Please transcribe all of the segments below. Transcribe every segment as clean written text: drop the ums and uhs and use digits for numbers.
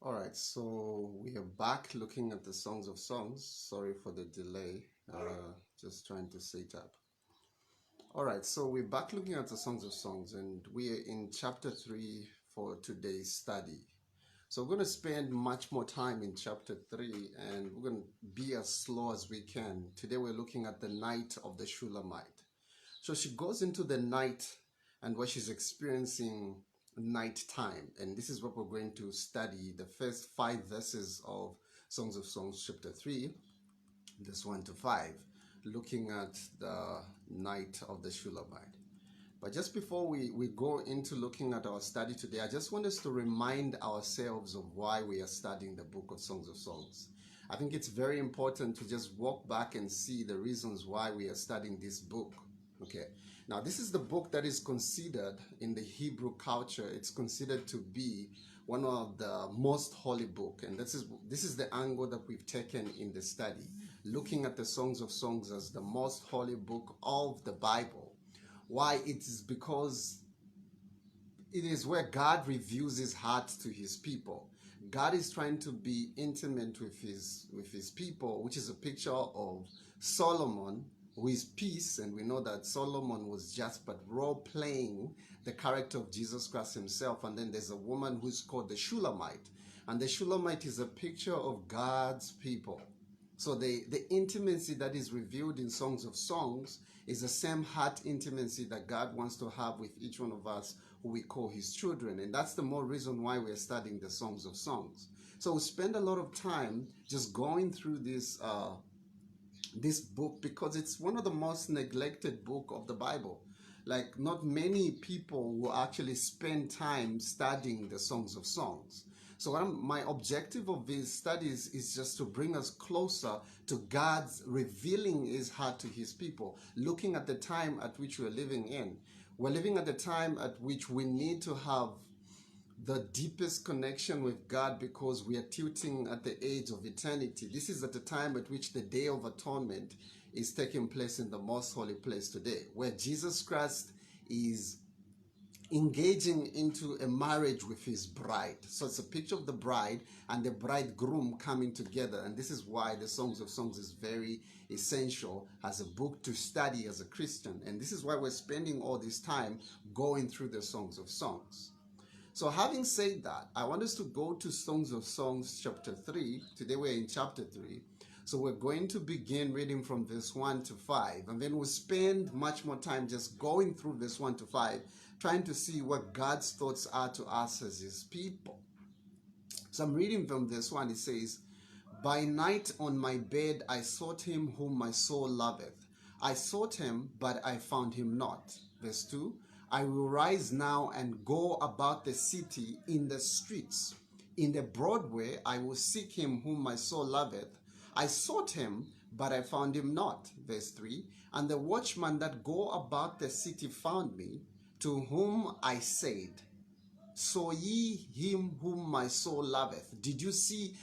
All right, so we are back looking at the Songs of Songs. Sorry for the delay, just trying to set up. All right, so we're back looking at the Songs of Songs, and we are in chapter 3 for today's study. So we're going to spend much more time in chapter 3, and we're going to be as slow as we can. Today we're looking at the night of the Shulamite. So she goes into the night and what she's experiencing night time. And this is what we're going to study the first 5 verses of Songs of Songs, chapter 3, this 1 to 5, looking at the night of the Shulamite. But just before we go into looking at our study today, I just want us to remind ourselves of why we are studying the book of Songs of Songs. I think it's very important to just walk back and see the reasons why we are studying this book. Okay, now this is the book that is considered in the Hebrew culture. It's considered to be one of the most holy book, and this is the angle that we've taken in the study, looking at the Songs of Songs as the most holy book of the Bible. Why? It is because it is where God reveals his heart to his people. God is trying to be intimate with his people, which is a picture of Solomon, who is peace, and we know that Solomon was just but role-playing the character of Jesus Christ himself. And then there's a woman who's called the Shulamite, and the Shulamite is a picture of God's people. So the intimacy that is revealed in Songs of Songs is the same heart intimacy that God wants to have with each one of us who we call his children. And that's the more reason why we're studying the Songs of Songs. So we spend a lot of time just going through this book because it's one of the most neglected book of the Bible. Like, not many people will actually spend time studying the Songs of Songs. So my objective of these studies is just to bring us closer to God's revealing his heart to his people, looking at the time at which we're living in. We're living at the time at which we need to have the deepest connection with God because we are tilting at the age of eternity. This is at the time at which the Day of Atonement is taking place in the most holy place today, where Jesus Christ is engaging into a marriage with his bride. So it's a picture of the bride and the bridegroom coming together. And this is why the Songs of Songs is very essential as a book to study as a Christian. And this is why we're spending all this time going through the Songs of Songs. So having said that, I want us to go to Songs of Songs chapter 3. Today we're in chapter 3. So we're going to begin reading from verse 1 to 5. And then we'll spend much more time just going through verse 1 to 5, trying to see what God's thoughts are to us as his people. So I'm reading from verse 1. It says, "By night on my bed I sought him whom my soul loveth. I sought him, but I found him not." Verse 2, "I will rise now and go about the city in the streets. In the broad way I will seek him whom my soul loveth. I sought him, but I found him not." Verse 3, "And the watchmen that go about the city found me, to whom I said, Saw ye him whom my soul loveth?" Did you see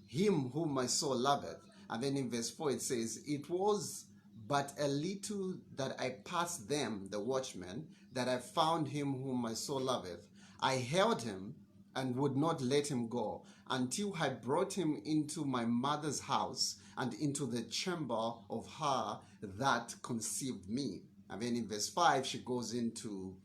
him whom my soul loveth? And then in verse 4 it says, "It was but a little that I passed them, the watchmen, that I found him whom my soul loveth. I held him and would not let him go, until I brought him into my mother's house and into the chamber of her that conceived me." And then in verse 5, she goes into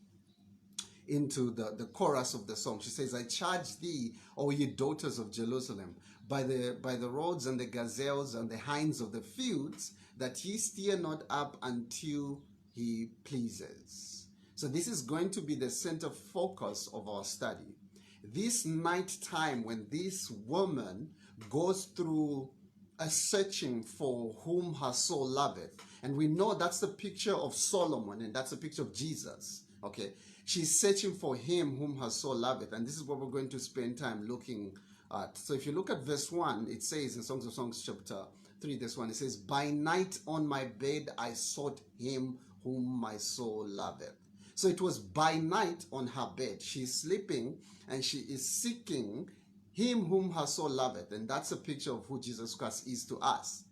the chorus of the song. She says, "I charge thee, O ye daughters of Jerusalem, by the roads and the gazelles and the hinds of the fields, that ye steer not up until he pleases." So this is going to be the center focus of our study. This night time, when this woman goes through a searching for whom her soul loveth, and we know that's the picture of Solomon, and that's a picture of Jesus. Okay, she's searching for him whom her soul loveth, and this is what we're going to spend time looking at. So if you look at verse 1, it says in Songs of Songs chapter 3, verse 1, it says, "By night on my bed I sought him whom my soul loveth." So it was by night on her bed. She's sleeping and she is seeking him whom her soul loveth. And that's a picture of who Jesus Christ is to us.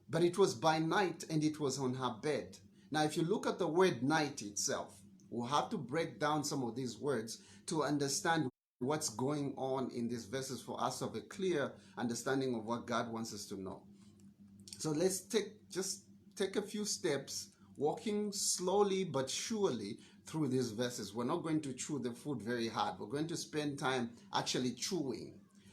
But it was by night and it was on her bed. Now, if you look at the word night itself, we'll have to break down some of these words to understand what's going on in these verses for us to have a clear understanding of what God wants us to know. So let's take a few steps, walking slowly but surely through these verses. We're not going to chew the food very hard. We're going to spend time actually chewing,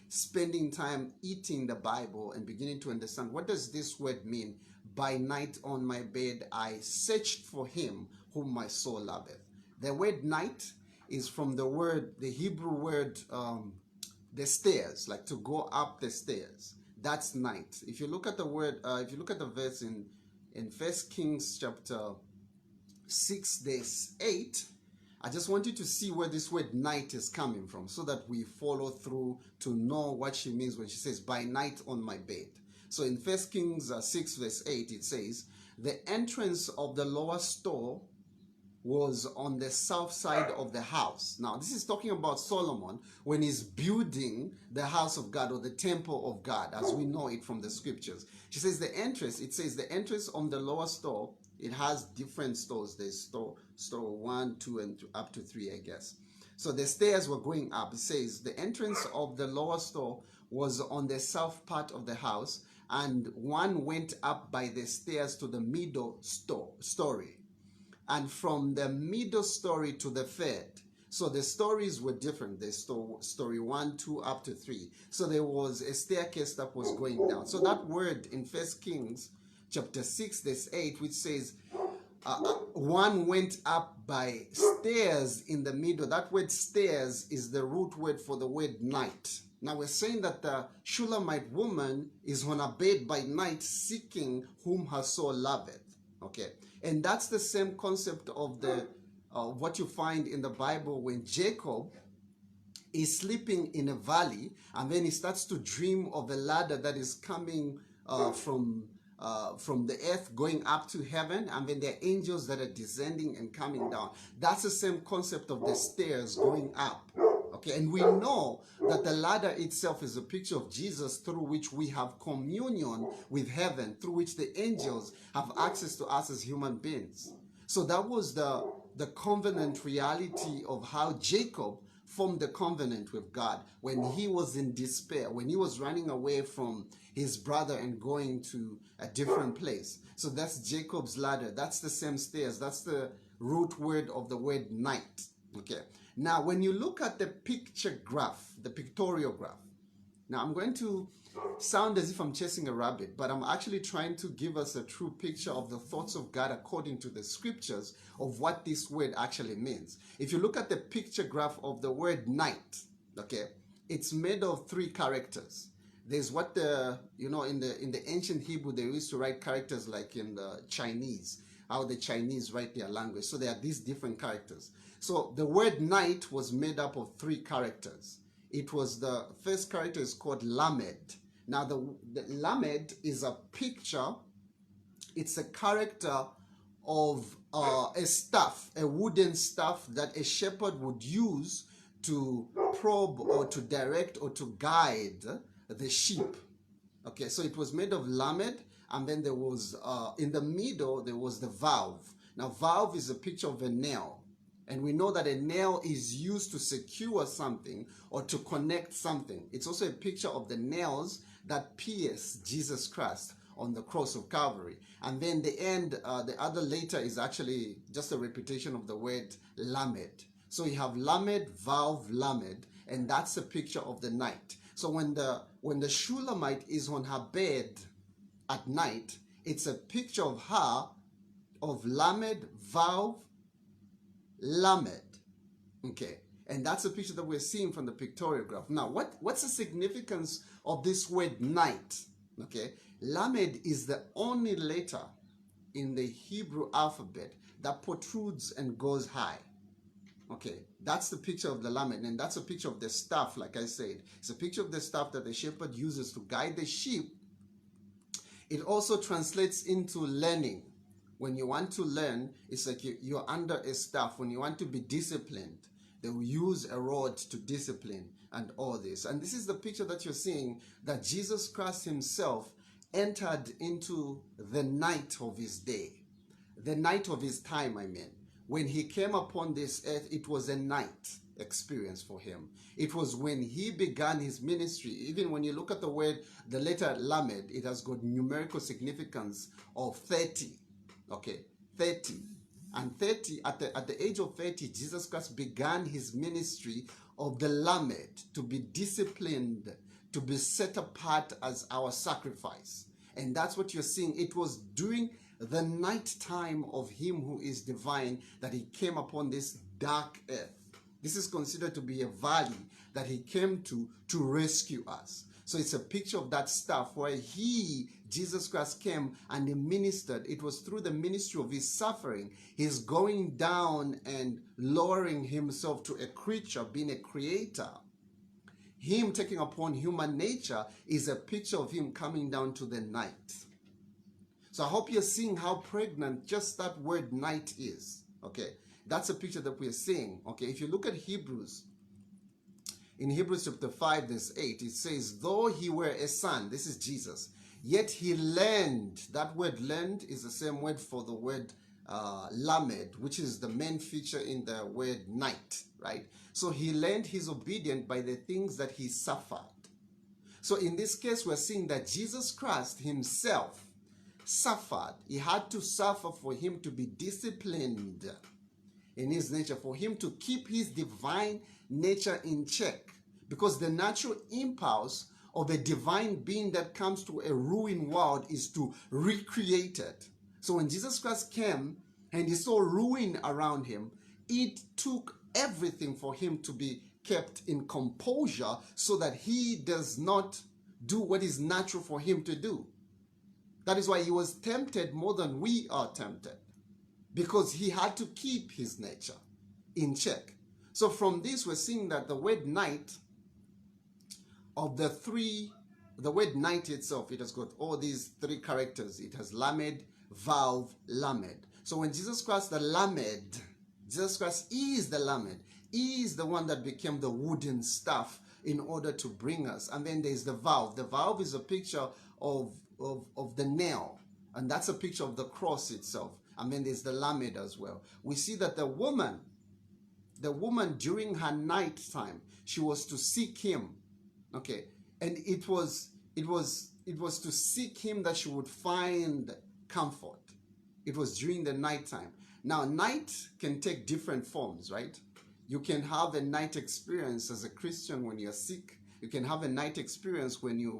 spending time eating the Bible and beginning to understand, what does this word mean? By night on my bed I searched for him whom my soul loveth. The word night is from the Hebrew word, the stairs, like to go up the stairs. That's night. If you look at the word, if you look at the verse in 1 Kings chapter 6 verse 8, I just want you to see where this word night is coming from, so that we follow through to know what she means when she says by night on my bed. So in 1 Kings 6 verse 8, it says, the entrance of the lower store was on the south side of the house. Now, this is talking about Solomon when he's building the house of God, or the temple of God, as we know it from the scriptures. She says the entrance on the lower store, it has different stores. There's store 1, 2, and up to 3, I guess. So the stairs were going up. It says the entrance of the lower store was on the south part of the house, and one went up by the stairs to the middle story. And from the middle story to the third. So the stories were different. The story 1, 2, up to 3. So there was a staircase that was going down. So that word in 1 Kings chapter 6 verse 8, which says one went up by stairs in the middle. That word stairs is the root word for the word night. Now we're saying that the Shulamite woman is on a bed by night, seeking whom her soul loveth. Okay, and that's the same concept of what you find in the Bible when Jacob is sleeping in a valley, and then he starts to dream of a ladder that is coming from the earth going up to heaven, and then there are angels that are descending and coming down. That's the same concept of the stairs going up. Okay, and we know that the ladder itself is a picture of Jesus, through which we have communion with heaven, through which the angels have access to us as human beings. So that was the covenant reality of how Jacob formed the covenant with God when he was in despair, when he was running away from his brother and going to a different place. So that's Jacob's ladder. That's the same stairs. That's the root word of the word night. Okay. Now, when you look at the picture graph, the pictorial graph, now I'm going to sound as if I'm chasing a rabbit, but I'm actually trying to give us a true picture of the thoughts of God according to the scriptures of what this word actually means. If you look at the picture graph of the word night, okay, it's made of 3 characters. There's what in the ancient Hebrew, they used to write characters like in the Chinese, how the Chinese write their language. So there are these different characters. So the word night was made up of 3 characters. It was, the first character is called lamed. Now the lamed is a picture, it's a character of a staff, a wooden staff that a shepherd would use to probe or to direct or to guide the sheep. Okay, so it was made of lamed, and then there was, in the middle, there was the valve. Now valve is a picture of a nail. And we know that a nail is used to secure something or to connect something. It's also a picture of the nails that pierced Jesus Christ on the cross of Calvary. And then the end, the other later is actually just a repetition of the word lamed. So you have lamed, valve, lamed, and that's a picture of the night. So when the Shulamite is on her bed at night, it's a picture of her, of lamed, valve, lamed. Okay, and that's a picture that we're seeing from the pictorial graph. Now, what's the significance of this word night? Okay, lamed is the only letter in the Hebrew alphabet that protrudes and goes high. Okay, that's the picture of the lamed, and that's a picture of the staff. Like I said, it's a picture of the staff that the shepherd uses to guide the sheep. It also translates into learning. When you want to learn, it's like you're under a staff. When you want to be disciplined, they will use a rod to discipline and all this. And this is the picture that you're seeing, that Jesus Christ himself entered into the night of his day, the night of his time, I mean. When he came upon this earth, it was a night experience for him. It was when he began his ministry. Even when you look at the word, the letter Lamed, it has got numerical significance of 30. Okay, 30. And 30, at the age of 30, Jesus Christ began his ministry of the Lamed, to be disciplined, to be set apart as our sacrifice. And that's what you're seeing. It was during the night time of him who is divine that he came upon this dark earth. This is considered to be a valley that he came to rescue us. So it's a picture of that stuff where Jesus Christ, came and he ministered. It was through the ministry of his suffering, his going down and lowering himself to a creature, being a creator. Him taking upon human nature is a picture of him coming down to the night. So I hope you're seeing how pregnant just that word night is. Okay, that's a picture that we're seeing. Okay, if you look at Hebrews, in Hebrews chapter 5 verse 8, it says, though he were a son, this is Jesus, yet he learned. That word learned is the same word for the word lamed, which is the main feature in the word night, right? So he learned his obedience by the things that he suffered. So in this case, we're seeing that Jesus Christ himself suffered. He had to suffer for him to be disciplined in his nature, for him to keep his divine nature in check. Because the natural impulse of a divine being that comes to a ruined world is to recreate it. So when Jesus Christ came and he saw ruin around him, it took everything for him to be kept in composure so that he does not do what is natural for him to do. That is why he was tempted more than we are tempted, because he had to keep his nature in check. So from this, we're seeing that the word night, of the word night itself, it has got all these three characters. It has Lamed, Vav, Lamed. So when Jesus Christ, the Lamed, Jesus Christ is the Lamed, he is the one that became the wooden staff in order to bring us. And then there's the Vav. The Vav is a picture of the nail, and that's a picture of the cross itself. And then there's the Lamed as well. We see that the woman during her night time, she was to seek him. Okay, and it was to seek him that she would find comfort. It was during the night time. Now, night can take different forms, right? You can have a night experience as a Christian when you're sick. You can have a night experience when you're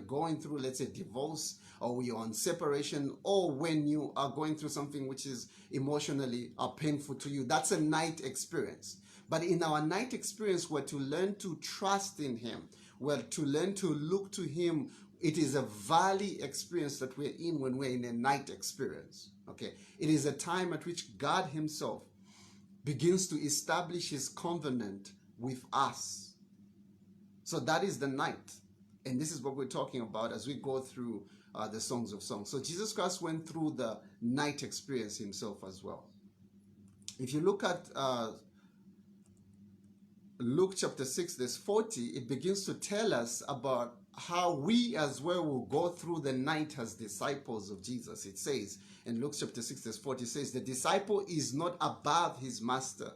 going through, let's say, divorce, or you're on separation, or when you are going through something which is emotionally painful to you. That's a night experience. But in our night experience, we're to learn to trust in him. We're to learn to look to him. It is a valley experience that we're in when we're in a night experience. Okay, it is a time at which God himself begins to establish his covenant with us. So that is the night. And this is what we're talking about as we go through the Songs of Songs. So Jesus Christ went through the night experience himself as well. If you look at Luke chapter 6 verse 40, it begins to tell us about how we as well will go through the night as disciples of Jesus. It says in Luke chapter 6 verse 40, it says, the disciple is not above his master.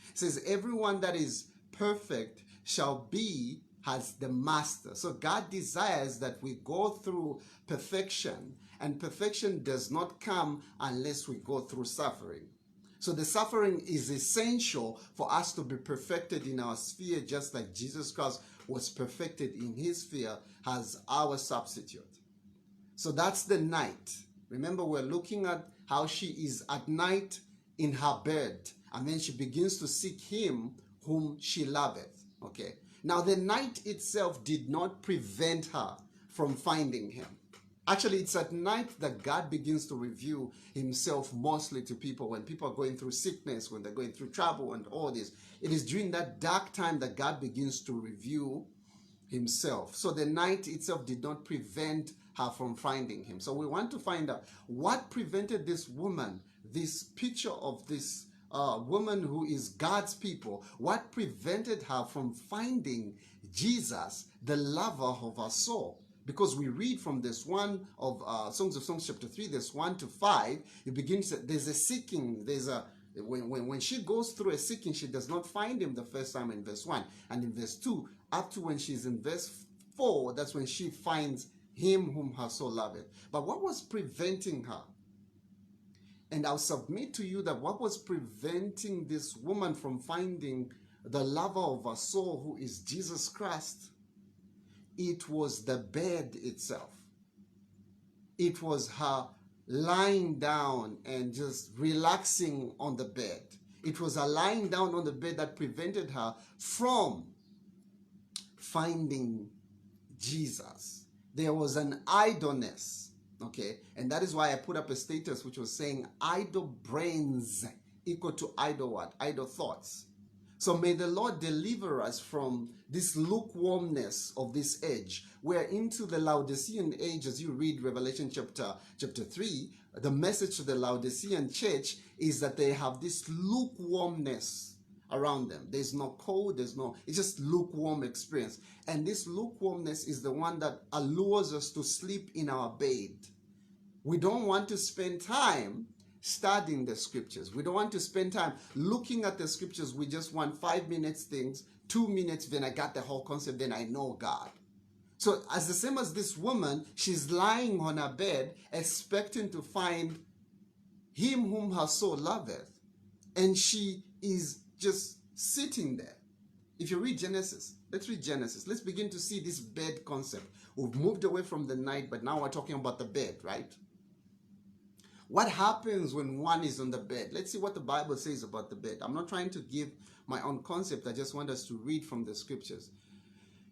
It says, everyone that is perfect shall be as the master. So God desires that we go through perfection, and perfection does not come unless we go through suffering. So the suffering is essential for us to be perfected in our sphere, just like Jesus Christ was perfected in his sphere as our substitute. So that's the night. Remember, we're looking at how she is at night in her bed, and then she begins to seek him whom she loveth. Okay. Now, the night itself did not prevent her from finding him. Actually, it's at night that God begins to reveal himself mostly to people. When people are going through sickness, when they're going through trouble and all this, it is during that dark time that God begins to reveal himself. So the night itself did not prevent her from finding him. So we want to find out what prevented this woman, this picture of this woman who is God's people, what prevented her from finding Jesus, the lover of her soul. Because we read from this one of Songs of Songs chapter 3, verse 1 to 5, it begins, there's a seeking, there's a When she goes through a seeking, she does not find him the first time in verse 1. And in verse 2, up to when she's in verse 4, that's when she finds him whom her soul loveth. But what was preventing her? And I'll submit to you that what was preventing this woman from finding the lover of her soul, who is Jesus Christ, it was the bed itself. It was her lying down and just relaxing on the bed. It was her lying down on the bed that prevented her from finding Jesus. There was an idleness, okay? And that is why I put up a status which was saying idle brains equal to idle what? Idle thoughts. So may the Lord deliver us from this lukewarmness of this age. We're into the Laodicean age. As you read Revelation chapter 3, the message to the Laodicean church is that they have this lukewarmness around them. There's no cold, it's just lukewarm experience. And this lukewarmness is the one that allures us to sleep in our bed. We don't want to spend time studying the scriptures. We don't want to spend time looking at the scriptures. We just want 5 minutes things, 2 minutes, then I got the whole concept, then I know God. So as the same as this woman, she's lying on her bed expecting to find him whom her soul loveth. And she is just sitting there. If you read Genesis, let's read Genesis. Let's begin to see this bed concept. We've moved away from the night, but now we're talking about the bed, right? What happens when one is on the bed? Let's see what the Bible says about the bed. I'm not trying to give my own concept. I just want us to read from the scriptures.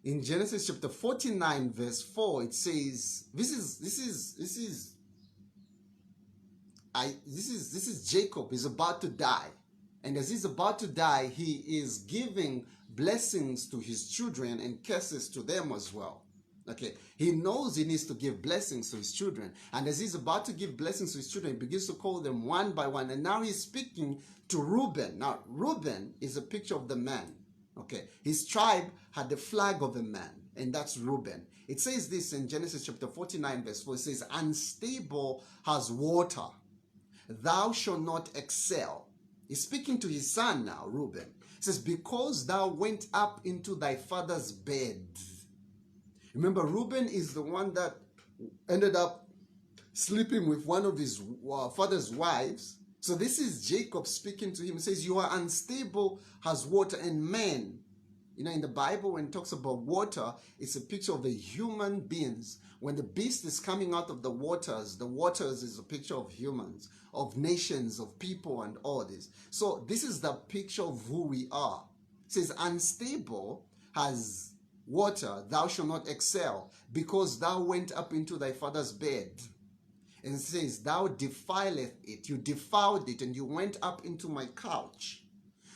In Genesis chapter 49, verse 4, it says, this is Jacob. He's about to die. And as he's about to die, he is giving blessings to his children and curses to them as well. Okay, he knows he needs to give blessings to his children. And as he's about to give blessings to his children, he begins to call them one by one. And now he's speaking to Reuben. Now, Reuben is a picture of the man. Okay, his tribe had the flag of a man, and that's Reuben. It says this in Genesis chapter 49, verse 4. It says, unstable as water, thou shalt not excel. He's speaking to his son now, Reuben. It says, because thou went up into thy father's bed. Remember, Reuben is the one that ended up sleeping with one of his father's wives. So this is Jacob speaking to him. He says, you are unstable as water and men. You know, in the Bible, when it talks about water, it's a picture of the human beings. When the beast is coming out of the waters is a picture of humans, of nations, of people, and all this. So this is the picture of who we are. It says, unstable as water, thou shalt not excel, because thou went up into thy father's bed. And it says, thou defileth it. You defiled it, and you went up into my couch.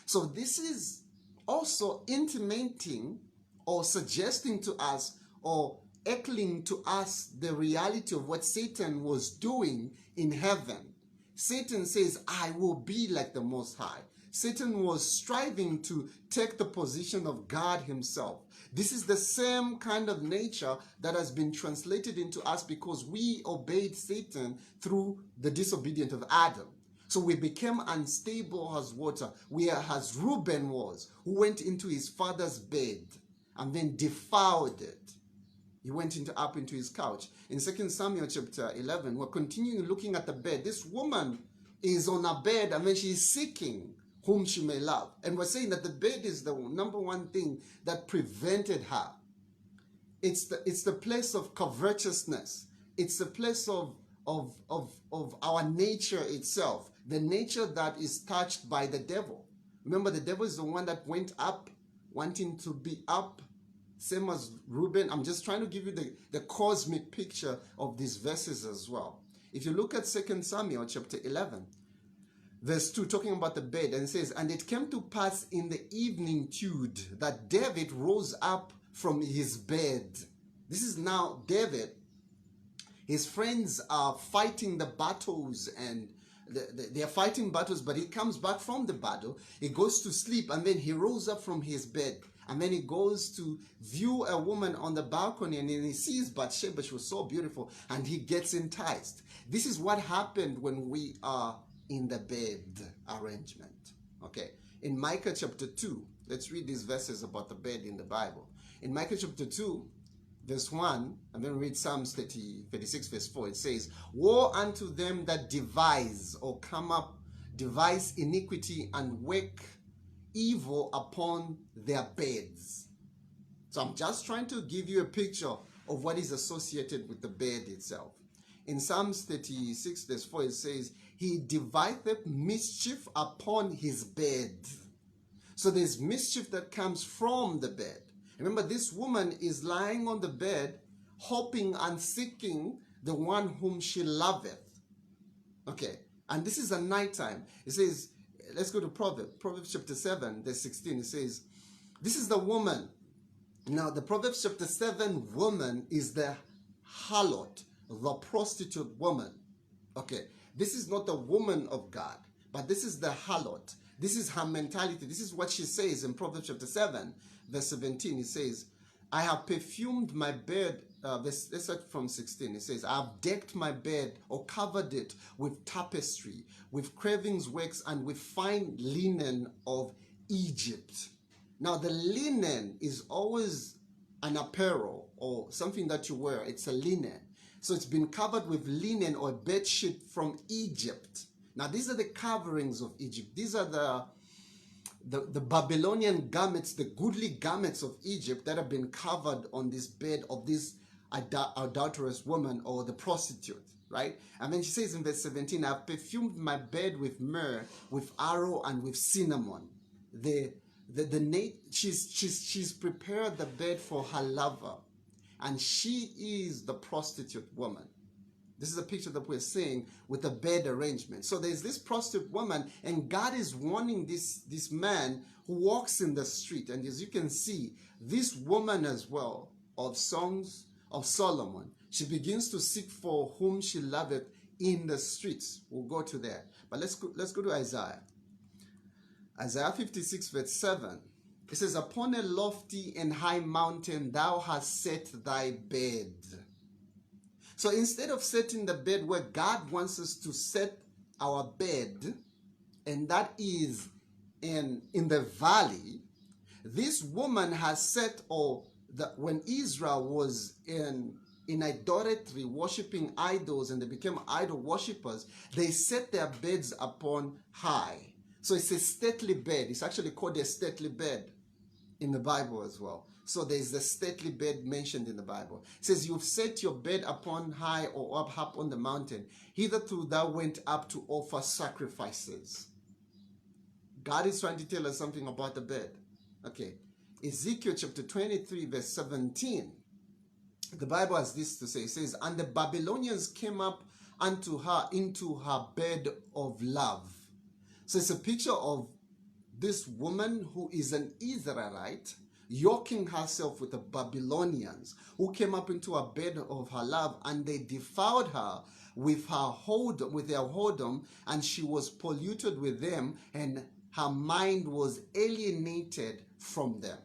So this is also intimating or suggesting to us or echoing to us the reality of what Satan was doing in heaven. Satan says, I will be like the Most High. Satan was striving to take the position of God himself. This is the same kind of nature that has been translated into us because we obeyed Satan through the disobedience of Adam. So we became unstable as water. We are as Reuben was, who went into his father's bed and then defiled it. He went up into his couch. In 2 Samuel chapter 11, we're continuing looking at the bed. This woman is on a bed and then she's seeking whom she may love. And we're saying that the bed is the number one thing that prevented her. It's the place of covetousness. It's the place of our nature itself. The nature that is touched by the devil. Remember, the devil is the one that went up, wanting to be up, same as Reuben. I'm just trying to give you the cosmic picture of these verses as well. If you look at 2 Samuel chapter 11, verse 2, talking about the bed, and it says, and it came to pass in the evening tide that David rose up from his bed. This is now David. His friends are fighting the battles, and they are fighting battles, but he comes back from the battle. He goes to sleep, and then he rose up from his bed. And then he goes to view a woman on the balcony, and then he sees Bathsheba. She was so beautiful, and he gets enticed. This is what happened when we are in the bed arrangement. Okay. In Micah chapter 2, let's read these verses about the bed in the Bible. In Micah chapter 2, verse 1, and then read Psalms 36, verse 4. It says, woe unto them that devise or devise iniquity and work evil upon their beds. So I'm just trying to give you a picture of what is associated with the bed itself. In Psalms 36, verse 4, it says, he deviseth mischief upon his bed. So there's mischief that comes from the bed. Remember, this woman is lying on the bed, hoping and seeking the one whom she loveth. Okay, and this is a nighttime. It says, let's go to Proverbs chapter 7, verse 16. It says, this is the woman. Now, the Proverbs chapter 7 woman is the harlot, the prostitute woman. Okay, this is not the woman of God, but this is the harlot. This is her mentality. This is what she says in Proverbs chapter 7, verse 17. It says, I have perfumed my bed. Let's start from 16. It says, I have decked my bed or covered it with tapestry, with carvings works, and with fine linen of Egypt. Now, the linen is always an apparel or something that you wear. It's a linen. So it's been covered with linen or a bed sheet from Egypt. Now, these are the coverings of Egypt. These are the Babylonian garments, the goodly garments of Egypt that have been covered on this bed of this adulterous woman or the prostitute, right? And then she says in verse 17, I have perfumed my bed with myrrh, with aloe, and with cinnamon. She's prepared the bed for her lover, and she is the prostitute woman. This is a picture that we're seeing with the bed arrangement. So there's this prostitute woman, and God is warning this man who walks in the street. And as you can see, this woman as well, of Songs of Solomon, she begins to seek for whom she loveth in the streets. We'll go to that. But let's go to Isaiah. Isaiah 56, verse 7. It says, upon a lofty and high mountain thou hast set thy bed. So instead of setting the bed where God wants us to set our bed, and that is in the valley, this woman has set, when Israel was in idolatry, worshiping idols, and they became idol worshippers, they set their beds upon high. So it's a stately bed. It's actually called a stately bed in the Bible as well. So there's the stately bed mentioned in the Bible. It says, you've set your bed upon high or up on the mountain. Hitherto thou went up to offer sacrifices. God is trying to tell us something about the bed. Okay. Ezekiel chapter 23, verse 17. The Bible has this to say. It says, and the Babylonians came up unto her into her bed of love. So it's a picture of this woman who is an Israelite yoking herself with the Babylonians who came up into a bed of her love, and they defiled her with their whoredom, and she was polluted with them, and her mind was alienated from them.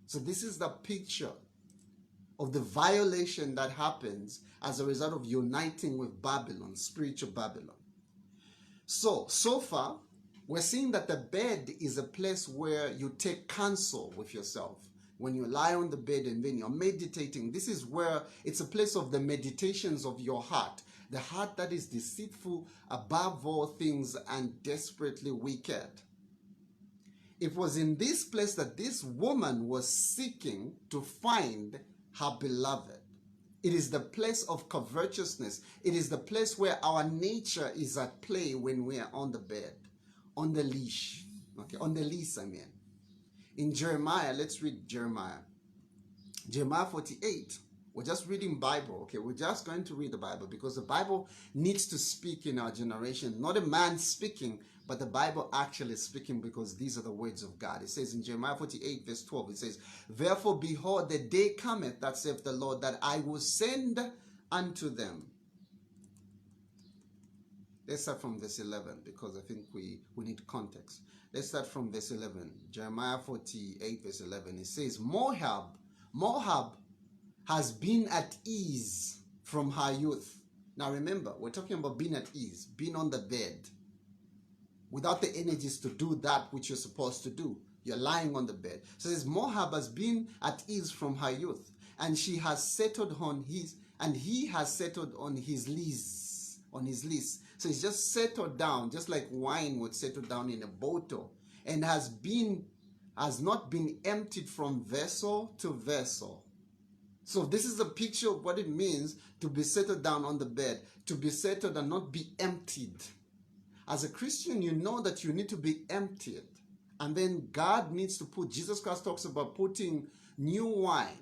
So this is the picture of the violation that happens as a result of uniting with Babylon, spiritual Babylon. So far, we're seeing that the bed is a place where you take counsel with yourself. When you lie on the bed and then you're meditating, this is where it's a place of the meditations of your heart. The heart that is deceitful above all things and desperately wicked. It was in this place that this woman was seeking to find her beloved. It is the place of covetousness. It is the place where our nature is at play when we are on the bed. On the leash. Okay, on the lease, I mean. In Jeremiah, let's read Jeremiah. Jeremiah 48. We're just reading Bible, okay? We're just going to read the Bible because the Bible needs to speak in our generation. Not a man speaking, but the Bible actually speaking, because these are the words of God. It says in Jeremiah 48, verse 12, it says, therefore, behold, the day cometh, that saith the Lord, that I will send unto them. Let's start from verse 11 because I think we need context. Let's start from verse 11. Jeremiah 48, verse 11. It says, Moab has been at ease from her youth. Now remember, we're talking about being at ease, being on the bed. without the energies to do that which you're supposed to do. You're lying on the bed. So it says, Moab has been at ease from her youth, and she has settled on his, and he has settled on his lease, So it's just settled down, just like wine would settle down in a bottle, and has not been emptied from vessel to vessel. So this is a picture of what it means to be settled down on the bed, to be settled and not be emptied. As a Christian, you know that you need to be emptied. And then God needs to Jesus Christ talks about putting new wine.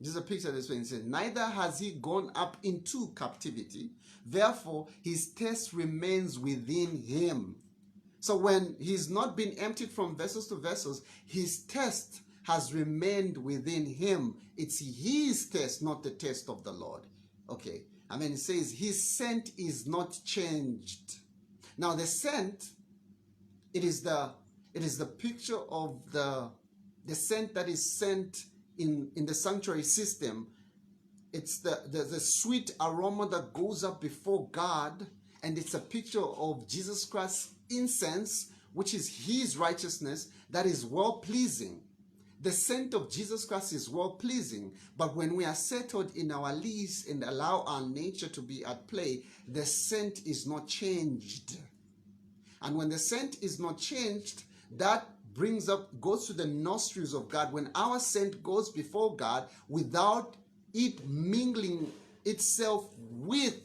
This is a picture of this way. He says, neither has he gone up into captivity, therefore his taste remains within him. So when he's not been emptied from vessels to vessels, his taste has remained within him. It's his taste, not the taste of the Lord. Okay. And then it says his scent is not changed. Now the scent, it is the picture of the scent that is sent in the sanctuary system. It's the sweet aroma that goes up before God, and it's a picture of Jesus Christ's incense, which is his righteousness, that is well-pleasing. The scent of Jesus Christ is well-pleasing, but when we are settled in our lease and allow our nature to be at play, the scent is not changed. And when the scent is not changed, that goes to the nostrils of God. When our scent goes before God without it mingling itself with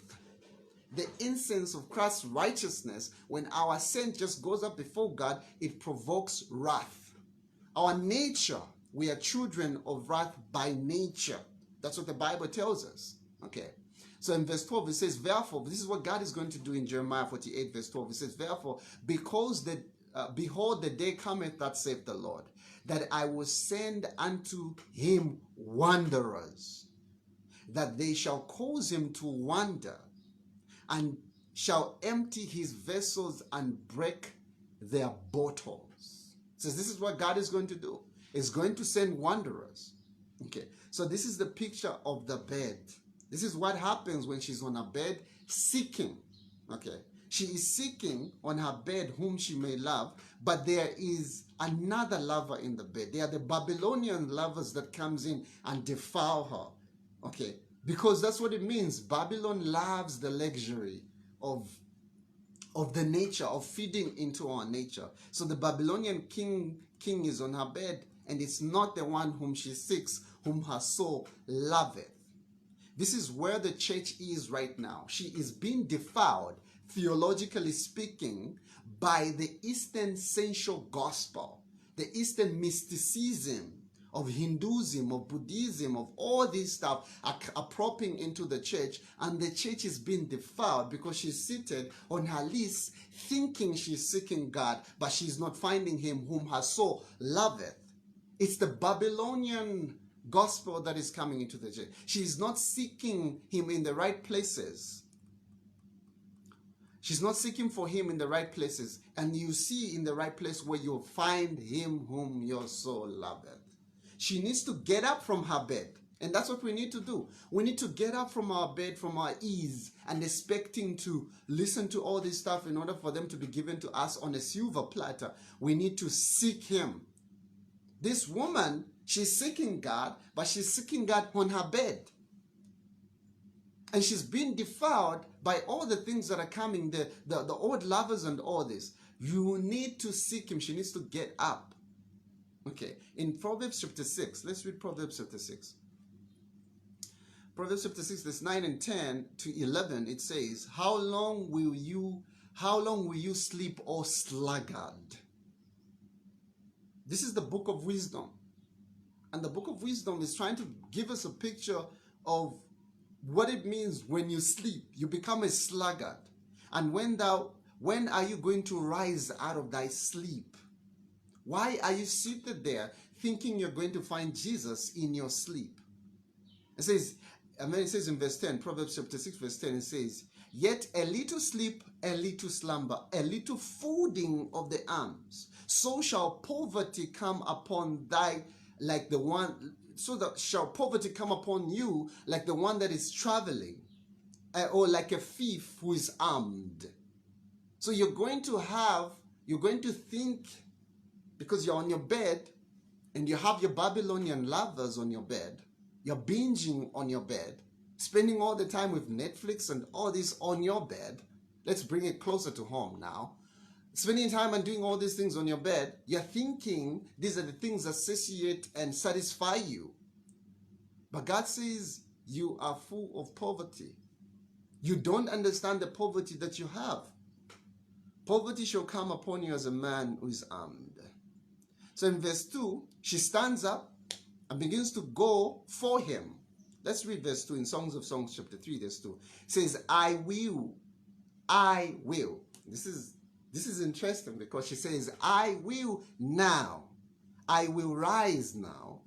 the incense of Christ's righteousness, when our scent just goes up before God, it provokes wrath. Our nature, we are children of wrath by nature. That's what the Bible tells us. Okay. So in verse 12, it says, therefore, this is what God is going to do in Jeremiah 48, verse 12. It says, therefore, because behold, the day cometh, that saith the Lord, that I will send unto him wanderers, that they shall cause him to wander, and shall empty his vessels and break their bottles. It says this is what God is going to do. He's going to send wanderers. Okay, so this is the picture of the bed. This is what happens when she's on her bed seeking. Okay, she is seeking on her bed whom she may love, but there is another lover in the bed. They are the Babylonian lovers that comes in and defile her. Okay, because that's what it means. Babylon loves the luxury of the nature, of feeding into our nature. So the Babylonian king is on her bed, and it's not the one whom she seeks, whom her soul loveth. This is where the church is right now. She is being defiled, theologically speaking, by the Eastern sensual gospel, the Eastern mysticism of Hinduism, of Buddhism, of all this stuff are propping into the church, and the church is being defiled because she's seated on her lease thinking she's seeking God, but she's not finding him whom her soul loveth. It's the Babylonian gospel that is coming into the church. She's not seeking him in the right places. She's not seeking for him in the right places, and you see in the right place where you'll find him whom your soul loveth. She needs to get up from her bed. And that's what we need to do. We need to get up from our bed, from our ease, and expecting to listen to all this stuff in order for them to be given to us on a silver platter. We need to seek him. This woman, she's seeking God, but she's seeking God on her bed. And she's been defiled by all the things that are coming, the old lovers and all this. You need to seek him. She needs to get up. Okay, in Proverbs chapter 6, let's read Proverbs chapter 6. Proverbs chapter 6, verse 9 and 10 to 11, it says, How long will you sleep, O sluggard? This is the book of wisdom. And the book of wisdom is trying to give us a picture of what it means when you sleep. You become a sluggard. And when are you going to rise out of thy sleep? Why are you seated there thinking you're going to find Jesus in your sleep? It says, and then it says in verse 10, Proverbs chapter 6, verse 10, it says, Yet a little sleep, a little slumber, a little folding of the arms, so shall poverty come upon thy, like the one, so that shall poverty come upon you like the one that is traveling, or like a thief who is armed. So you're going to think, because you're on your bed and you have your Babylonian lovers on your bed, you're binging on your bed, spending all the time with Netflix and all this on your bed. Let's bring it closer to home now. Spending time and doing all these things on your bed, you're thinking these are the things that satiate and satisfy you. But God says you are full of poverty. You don't understand the poverty that you have. Poverty shall come upon you as a man who is armed. So in verse 2, she stands up and begins to go for him. Let's read verse 2 in Songs of Songs chapter 3, verse 2. It says, I will. This is interesting because she says, I will now. I will rise now.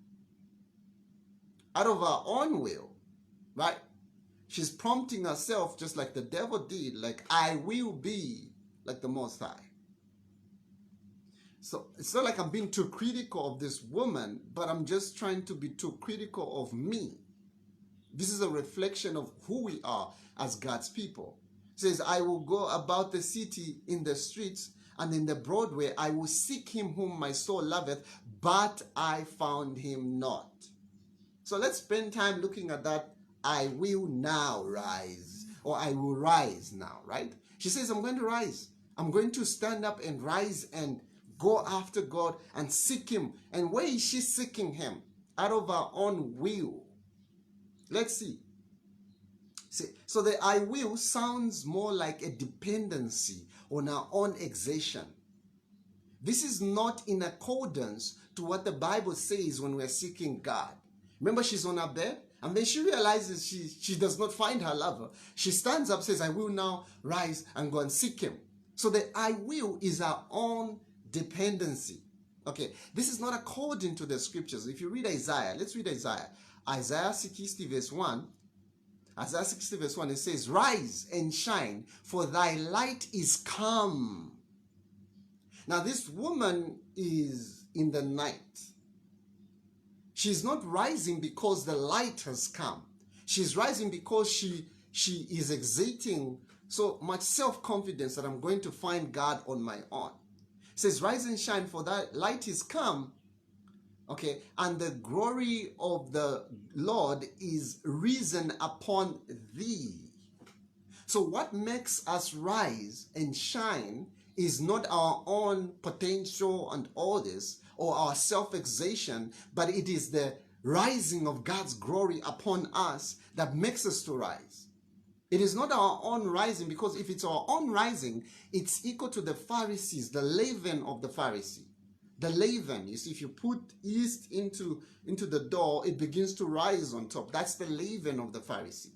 Out of her own will, right? She's prompting herself just like the devil did, like, I will be like the Most High. So it's not like I'm being too critical of this woman, but I'm just trying to be too critical of me. This is a reflection of who we are as God's people. It says, I will go about the city in the streets and in the broad way. I will seek him whom my soul loveth, but I found him not. So let's spend time looking at that. I will now rise, or I will rise now, right? She says, I'm going to rise. I'm going to stand up and rise and go after God and seek him. And where is she seeking him? Out of her own will. Let's see. So the I will sounds more like a dependency on our own exertion. This is not in accordance to what the Bible says when we're seeking God. Remember, she's on her bed, and then she realizes she does not find her lover. She stands up, says, I will now rise and go and seek him. So the I will is our own dependency. Okay, this is not according to the scriptures. If you read Isaiah, let's read Isaiah. Isaiah 60 verse 1. Isaiah 60 verse 1, it says, rise and shine, for thy light is come. Now this woman is in the night. She's not rising because the light has come. She's rising because she is exerting so much self-confidence that I'm going to find God on my own. It says, rise and shine, for that light is come. Okay, and the glory of the Lord is risen upon thee. So what makes us rise and shine is not our own potential and all this, or our self-exertion, but it is the rising of God's glory upon us that makes us to rise. It is not our own rising, because if it's our own rising, it's equal to the Pharisees, the leaven of the Pharisee. The leaven, you see, if you put yeast into the dough, it begins to rise on top. That's the leaven of the Pharisee.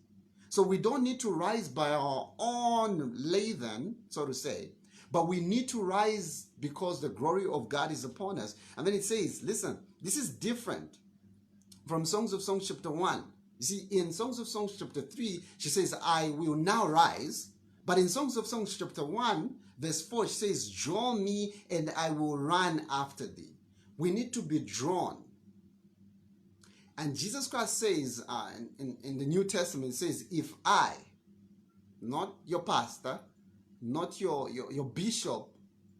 So we don't need to rise by our own leaven, so to say, but we need to rise because the glory of God is upon us. And then it says, listen, this is different from Songs of Songs chapter 1. You see, in Songs of Songs chapter 3, she says, I will now rise. But in Songs of Songs chapter 1, verse 4, she says, draw me and I will run after thee. We need to be drawn. And Jesus Christ says, in the New Testament, it says, if I, not your pastor, not your bishop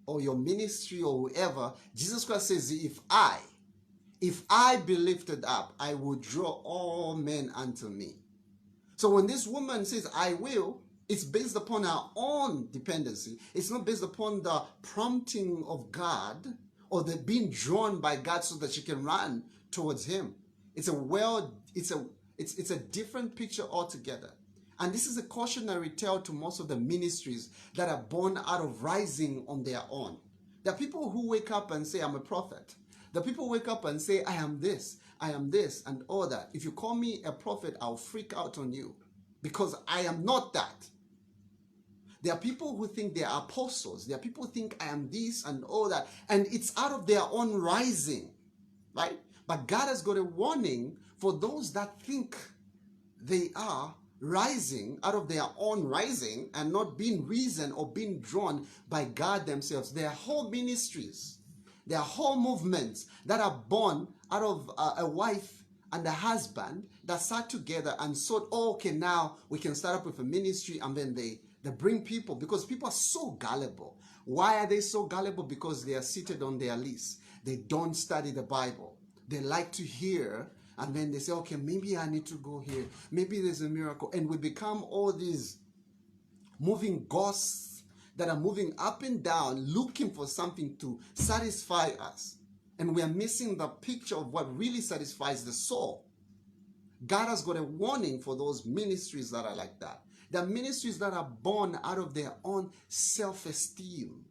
or your ministry or whoever, Jesus Christ says, if I be lifted up, I will draw all men unto me. So when this woman says, I will, it's based upon her own dependency. It's not based upon the prompting of God or the being drawn by God so that she can run towards him. It's a different picture altogether. And this is a cautionary tale to most of the ministries that are born out of rising on their own. There are people who wake up and say, I'm a prophet. The people wake up and say, I am this, and all that. If you call me a prophet, I'll freak out on you because I am not that. There are people who think they are apostles. There are people who think I am this and all that. And it's out of their own rising, right? But God has got a warning for those that think they are rising out of their own rising and not being reasoned or being drawn by God themselves. There are whole ministries, there are whole movements that are born out of a wife and a husband that sat together and thought, oh, okay, now we can start up with a ministry, and then they They bring people because people are so gullible. Why are they so gullible? Because they are seated on their lease. They don't study the Bible. They like to hear, and then they say, okay, maybe I need to go here. Maybe there's a miracle. And we become all these moving ghosts that are moving up and down, looking for something to satisfy us. And we are missing the picture of what really satisfies the soul. God has got a warning for those ministries that are like that. There are ministries that are born out of their own self-esteem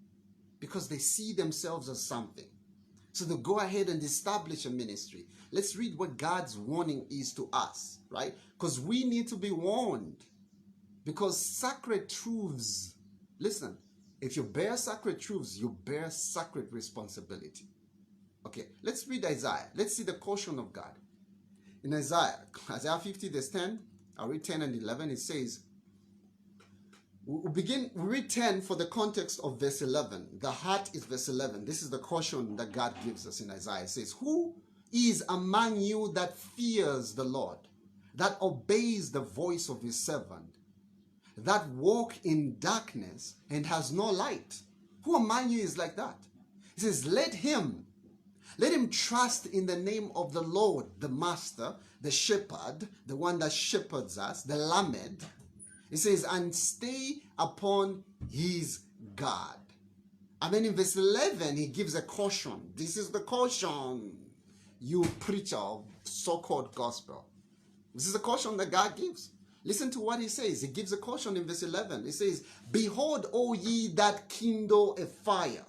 because they see themselves as something. So they go ahead and establish a ministry. Let's read what God's warning is to us, right? Because we need to be warned. Because sacred truths, listen, if you bear sacred truths, you bear sacred responsibility. Okay, let's read Isaiah. Let's see the caution of God. In Isaiah 50 verse 10, I'll read 10 and 11, it says, we read 10 for the context of verse 11. The heart is verse 11. This is the caution that God gives us in Isaiah. It says, who is among you that fears the Lord, that obeys the voice of his servant, that walk in darkness and has no light? Who among you is like that? He says, let him trust in the name of the Lord, the Master, the Shepherd, the one that shepherds us, the Lamed. It says, and stay upon his God. And then in verse 11, he gives a caution. This is the caution, you preacher of so-called gospel. This is the caution that God gives. Listen to what he says. He gives a caution in verse 11. He says, behold, O ye that kindle a fire.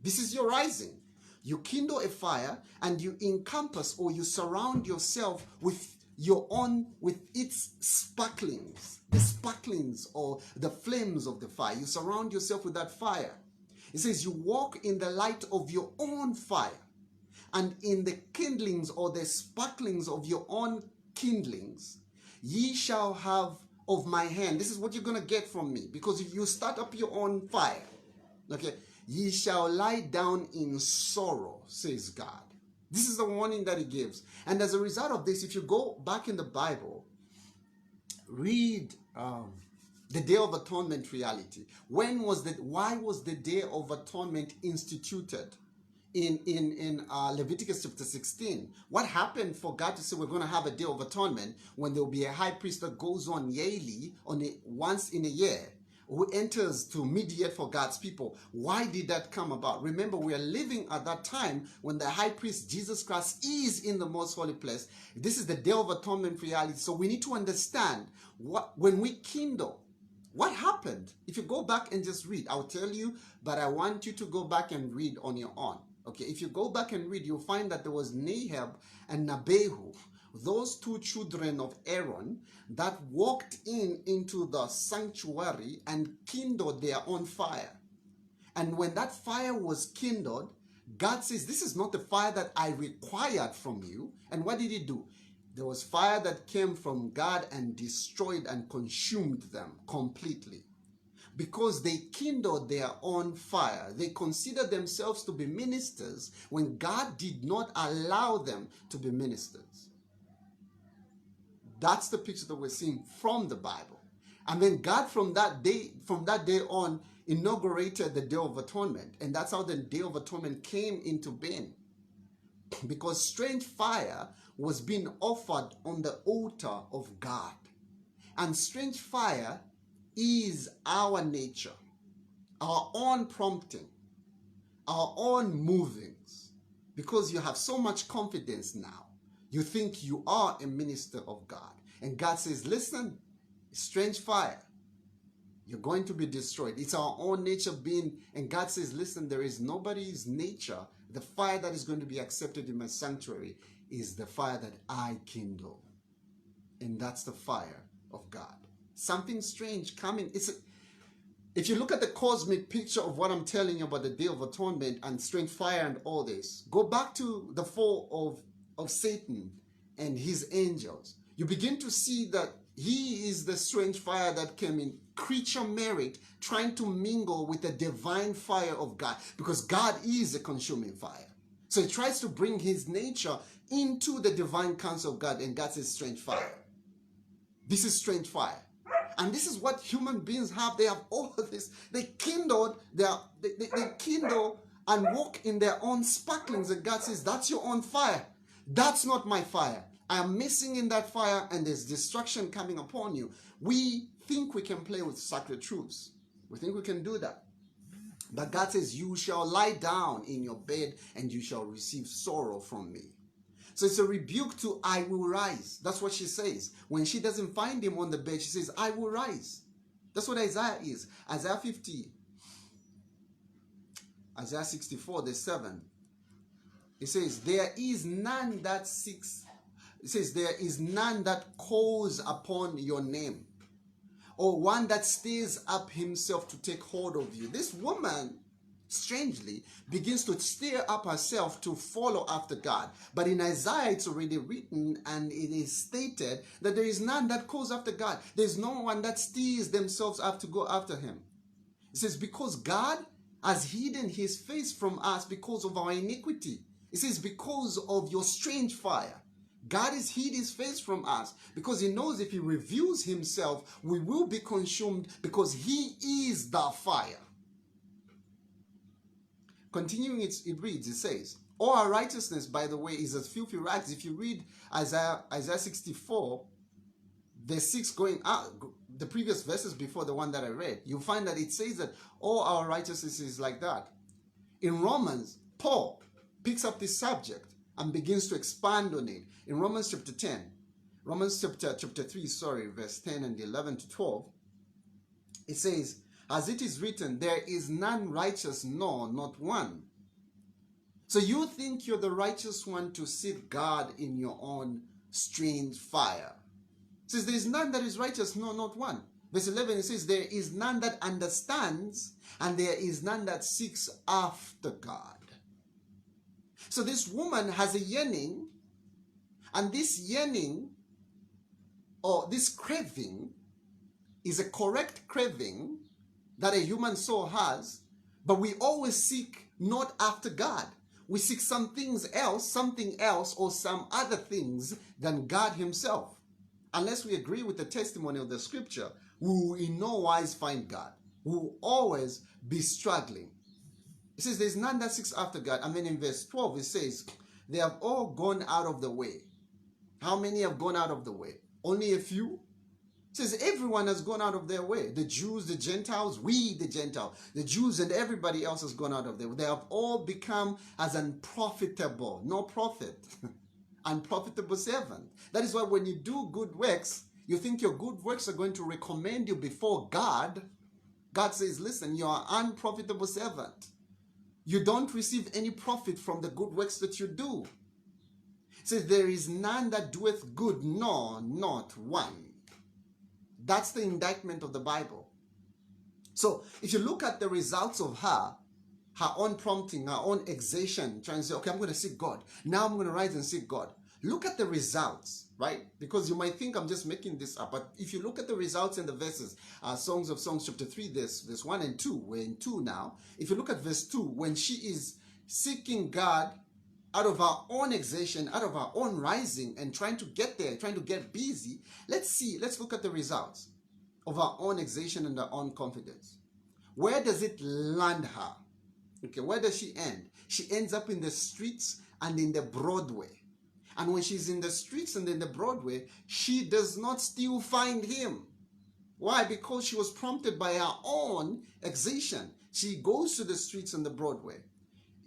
This is your rising. You kindle a fire and you encompass or you surround yourself with its sparklings, the sparklings or the flames of the fire. You surround yourself with that fire. It says you walk in the light of your own fire, and in the kindlings or the sparklings of your own kindlings, ye shall have of my hand. This is what you're going to get from me, because if you start up your own fire, okay, ye shall lie down in sorrow, says God. This is the warning that he gives. And as a result of this, if you go back in the Bible, read the Day of Atonement reality. Why was the Day of Atonement instituted in Leviticus chapter 16? What happened for God to say we're going to have a Day of Atonement when there will be a high priest that goes on yearly, once in a year, who enters to mediate for God's people? Why did that come about? Remember, we are living at that time when the high priest, Jesus Christ, is in the most holy place. This is the Day of Atonement reality. So we need to understand when we kindle, what happened? If you go back and just read, I'll tell you, but I want you to go back and read on your own. Okay, if you go back and read, you'll find that there was Nahab and Nabehu, those two children of Aaron, that walked into the sanctuary and kindled their own fire. And when that fire was kindled, God says, this is not the fire that I required from you. And what did he do? There was fire that came from God and destroyed and consumed them completely. Because they kindled their own fire. They considered themselves to be ministers when God did not allow them to be ministers. That's the picture that we're seeing from the Bible. And then God from that day on inaugurated the Day of Atonement. And that's how the Day of Atonement came into being. Because strange fire was being offered on the altar of God. And strange fire is our nature, our own prompting, our own movings. Because you have so much confidence now. You think you are a minister of God. And God says, listen, strange fire, you're going to be destroyed. It's our own nature being, and God says, listen, there is nobody's nature. The fire that is going to be accepted in my sanctuary is the fire that I kindle. And that's the fire of God. Something strange coming. If you look at the cosmic picture of what I'm telling you about the Day of Atonement and strange fire and all this, go back to the fall of Satan and his angels. You begin to see that he is the strange fire that came in creature merit, trying to mingle with the divine fire of God, because God is a consuming fire. So he tries to bring his nature into the divine counsel of God, and God says strange fire. This is strange fire. And this is what human beings have. They have all of this. They kindle and walk in their own sparklings. And God says, that's your own fire. That's not my fire. I am missing in that fire, and there's destruction coming upon you. We think we can play with sacred truths. We think we can do that. But God says, you shall lie down in your bed and you shall receive sorrow from me. So it's a rebuke to I will rise. That's what she says. When she doesn't find him on the bed, she says, I will rise. That's what Isaiah is. Isaiah 50, Isaiah 64, the 7. It says, there is none that seeks. It says, there is none that calls upon your name, or one that stirs up himself to take hold of you. This woman, strangely, begins to stir up herself to follow after God. But in Isaiah, it's already written and it is stated that there is none that calls after God. There's no one that stirs themselves up to go after him. It says, because God has hidden his face from us because of our iniquity. It says, because of your strange fire. God has hid his face from us because he knows if he reveals himself, we will be consumed because he is the fire. Continuing, it reads, it says, all our righteousness, by the way, is as filthy rags. If you read Isaiah 64, verse 6 going out, the previous verses before the one that I read, you'll find that it says that all our righteousness is like that. In Romans, Paul picks up this subject and begins to expand on it. In Romans chapter 3, verse 10 and 11 to 12, it says, as it is written, there is none righteous, no, not one. So you think you're the righteous one to seek God in your own strange fire. It says, there is none that is righteous, no, not one. Verse 11, it says, there is none that understands, and there is none that seeks after God. So this woman has a yearning, and this yearning, or this craving, is a correct craving that a human soul has, but we always seek not after God. We seek something else, or some other things than God himself. Unless we agree with the testimony of the scripture, we will in no wise find God. We will always be struggling. It says, there's none that seeks after God. And then in verse 12, it says, they have all gone out of the way. How many have gone out of the way? Only a few? It says, everyone has gone out of their way. The Jews, the Gentiles, we the Gentiles. The Jews and everybody else has gone out of their way. They have all become as unprofitable, no profit, unprofitable servant. That is why when you do good works, you think your good works are going to recommend you before God. God says, listen, you are an unprofitable servant. You don't receive any profit from the good works that you do. It says, there is none that doeth good, no, not one. That's the indictment of the Bible. So if you look at the results of her own prompting, her own exertion, trying to say, okay, I'm going to seek God. Now I'm going to rise and seek God. Look at the results, right? Because you might think I'm just making this up. But if you look at the results in the verses, Songs of Songs chapter 3, verse 1 and 2, we're in 2 now. If you look at verse 2, when she is seeking God out of her own exertion, out of her own rising and trying to get there, trying to get busy, let's look at the results of her own exertion and her own confidence. Where does it land her? Okay, where does she end? She ends up in the streets and in the Broadway. And when she's in the streets and in the Broadway, she does not still find him. Why? Because she was prompted by her own exertion. She goes to the streets and the Broadway.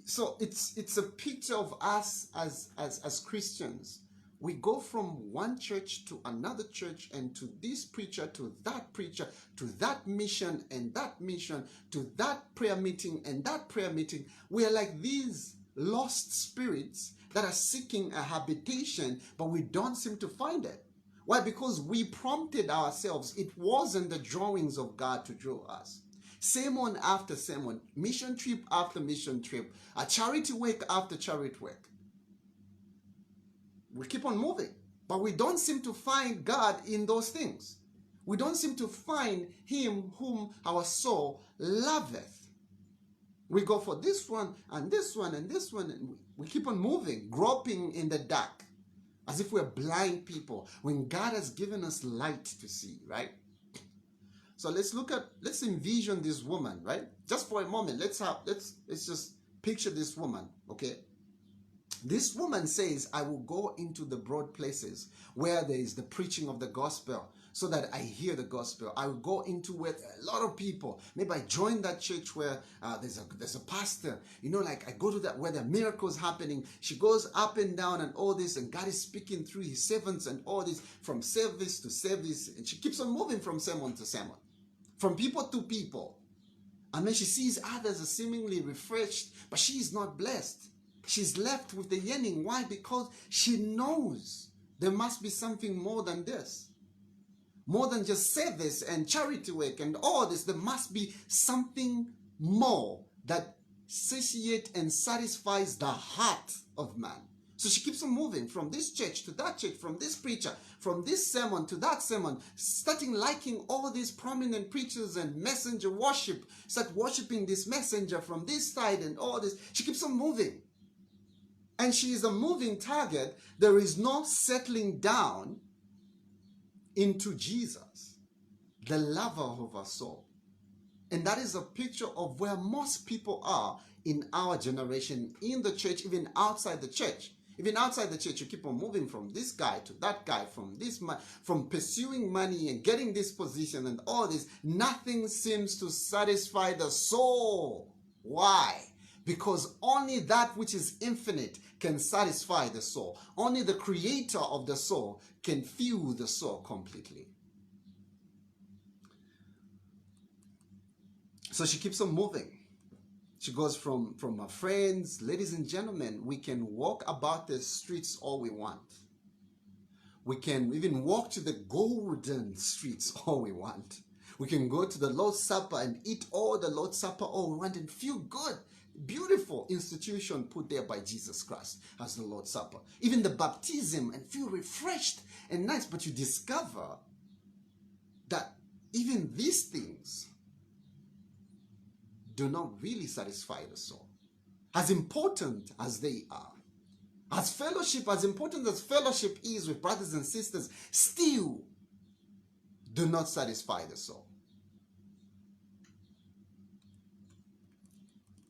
So it's a picture of us as Christians. We go from one church to another church, and to this preacher, to that mission and that mission, to that prayer meeting and that prayer meeting. We are like these lost spirits that are seeking a habitation, but we don't seem to find it. Why? Because we prompted ourselves. It wasn't the drawings of God to draw us. Sermon after sermon, mission trip after mission trip, a charity work after charity work. We keep on moving, but we don't seem to find God in those things. We don't seem to find him whom our soul loveth. We go for this one and this one and this one, and we keep on moving, groping in the dark, as if we're blind people, when God has given us light to see, right? So let's envision this woman, right? Just for a moment, let's just picture this woman, okay? This woman says, I will go into the broad places where there is the preaching of the gospel so that I hear the gospel. I will go into where a lot of people, maybe I join that church where there's a pastor, like I go to that where there are miracles happening. She goes up and down and all this, and God is speaking through his servants and all this, from service to service. And she keeps on moving from sermon to sermon, from people to people. And then she sees others are seemingly refreshed, but she is not blessed. She's left with the yearning. Why? Because she knows there must be something more than this. More than just service and charity work and all this. There must be something more that satiates and satisfies the heart of man. So she keeps on moving from this church to that church, from this preacher, from this sermon to that sermon, starting liking all these prominent preachers and messenger worship, start worshiping this messenger from this side and all this. She keeps on moving. And she is a moving target. There is no settling down into Jesus, the lover of our soul. And that is a picture of where most people are in our generation, in the church, even outside the church. Even outside the church, you keep on moving from this guy to that guy, from pursuing money and getting this position and all this. Nothing seems to satisfy the soul. Why? Because only that which is infinite can satisfy the soul. Only the creator of the soul can fill the soul completely. So she keeps on moving. She goes from her friends. Ladies and gentlemen, we can walk about the streets all we want. We can even walk to the golden streets all we want. We can go to the Lord's Supper and eat all the Lord's Supper all we want and feel good. Beautiful institution put there by Jesus Christ as the Lord's Supper. Even the baptism, and feel refreshed and nice. But you discover that even these things do not really satisfy the soul. As important as they are, as important as fellowship is with brothers and sisters, still do not satisfy the soul.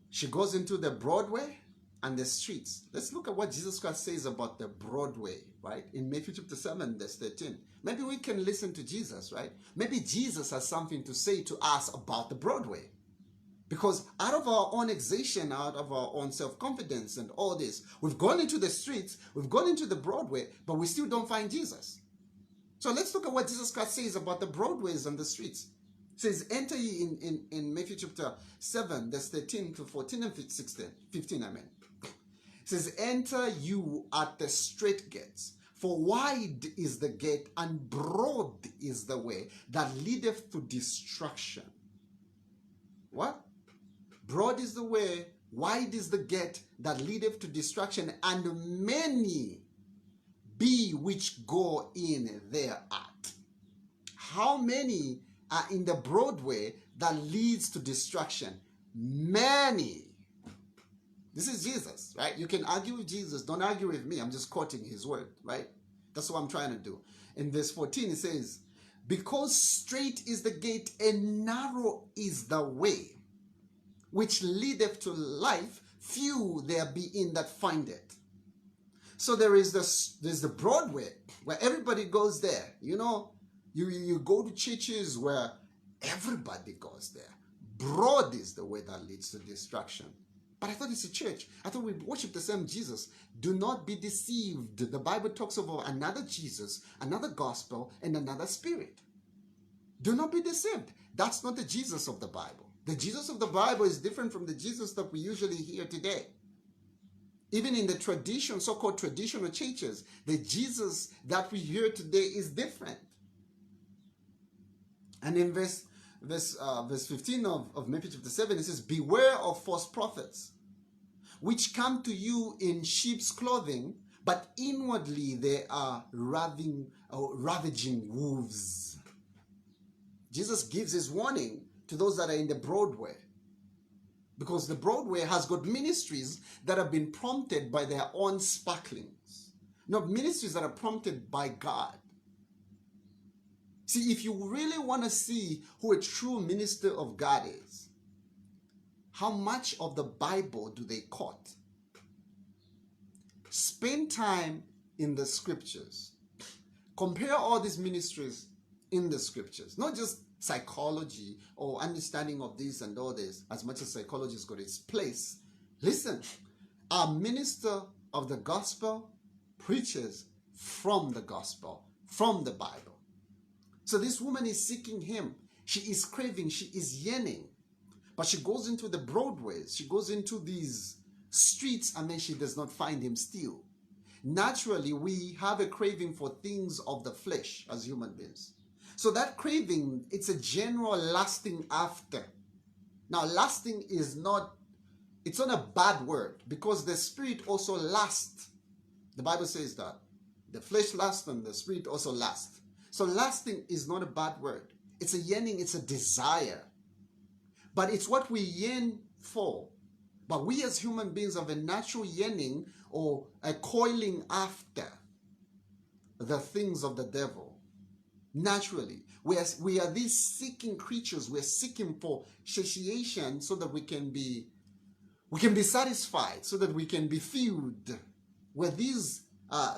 She goes into the Broadway and the streets. Let's look at what Jesus Christ says about the Broadway, right? In Matthew chapter 7, verse 13. Maybe we can listen to Jesus, right? Maybe Jesus has something to say to us about the Broadway. Because out of our own exertion, out of our own self-confidence and all this, we've gone into the streets, we've gone into the Broadway, but we still don't find Jesus. So let's look at what Jesus Christ says about the Broadways and the streets. It says, enter ye in Matthew chapter 7, verse 13 to 14 and 15, It says, enter you at the straight gates, for wide is the gate and broad is the way that leadeth to destruction. What? Broad is the way, wide is the gate that leadeth to destruction, and many be which go in thereat. How many are in the Broadway that leads to destruction? Many. This is Jesus, right? You can argue with Jesus. Don't argue with me. I'm just quoting his word, right? That's what I'm trying to do. In verse 14, it says, because straight is the gate and narrow is the way which leadeth to life, few there be in that find it. So there's the Broadway where everybody goes there. You go to churches where everybody goes there. Broad is the way that leads to destruction. But I thought it's a church. I thought we worship the same Jesus. Do not be deceived. The Bible talks about another Jesus, another gospel, and another spirit. Do not be deceived. That's not the Jesus of the Bible. The Jesus of the Bible is different from the Jesus that we usually hear today. Even in the so-called traditional churches, the Jesus that we hear today is different. And in verse 15 of Matthew chapter 7, it says, beware of false prophets, which come to you in sheep's clothing, but inwardly they are ravaging wolves. Jesus gives his warning to those that are in the Broadway, because the Broadway has got ministries that have been prompted by their own sparklings, not ministries that are prompted by God. See, if you really want to see who a true minister of God is, how much of the Bible do they quote? Spend time in the scriptures. Compare all these ministries in the scriptures, not just psychology or understanding of this and all this, as much as psychology has got its place. Listen, our minister of the gospel preaches from the gospel, from the Bible. So this woman is seeking him. She is craving, she is yearning. But she goes into the broadways, she goes into these streets, and then she does not find him still. Naturally, we have a craving for things of the flesh as human beings. So that craving, it's a general lasting after. Now, lasting is not, it's not a bad word, because the spirit also lasts. The Bible says that. The flesh lasts and the spirit also lasts. So lasting is not a bad word. It's a yearning, it's a desire. But it's what we yearn for. But we as human beings have a natural yearning or a coiling after the things of the devil. Naturally, we are these seeking creatures. We're seeking for satiation so that we can be satisfied, so that we can be filled. We're these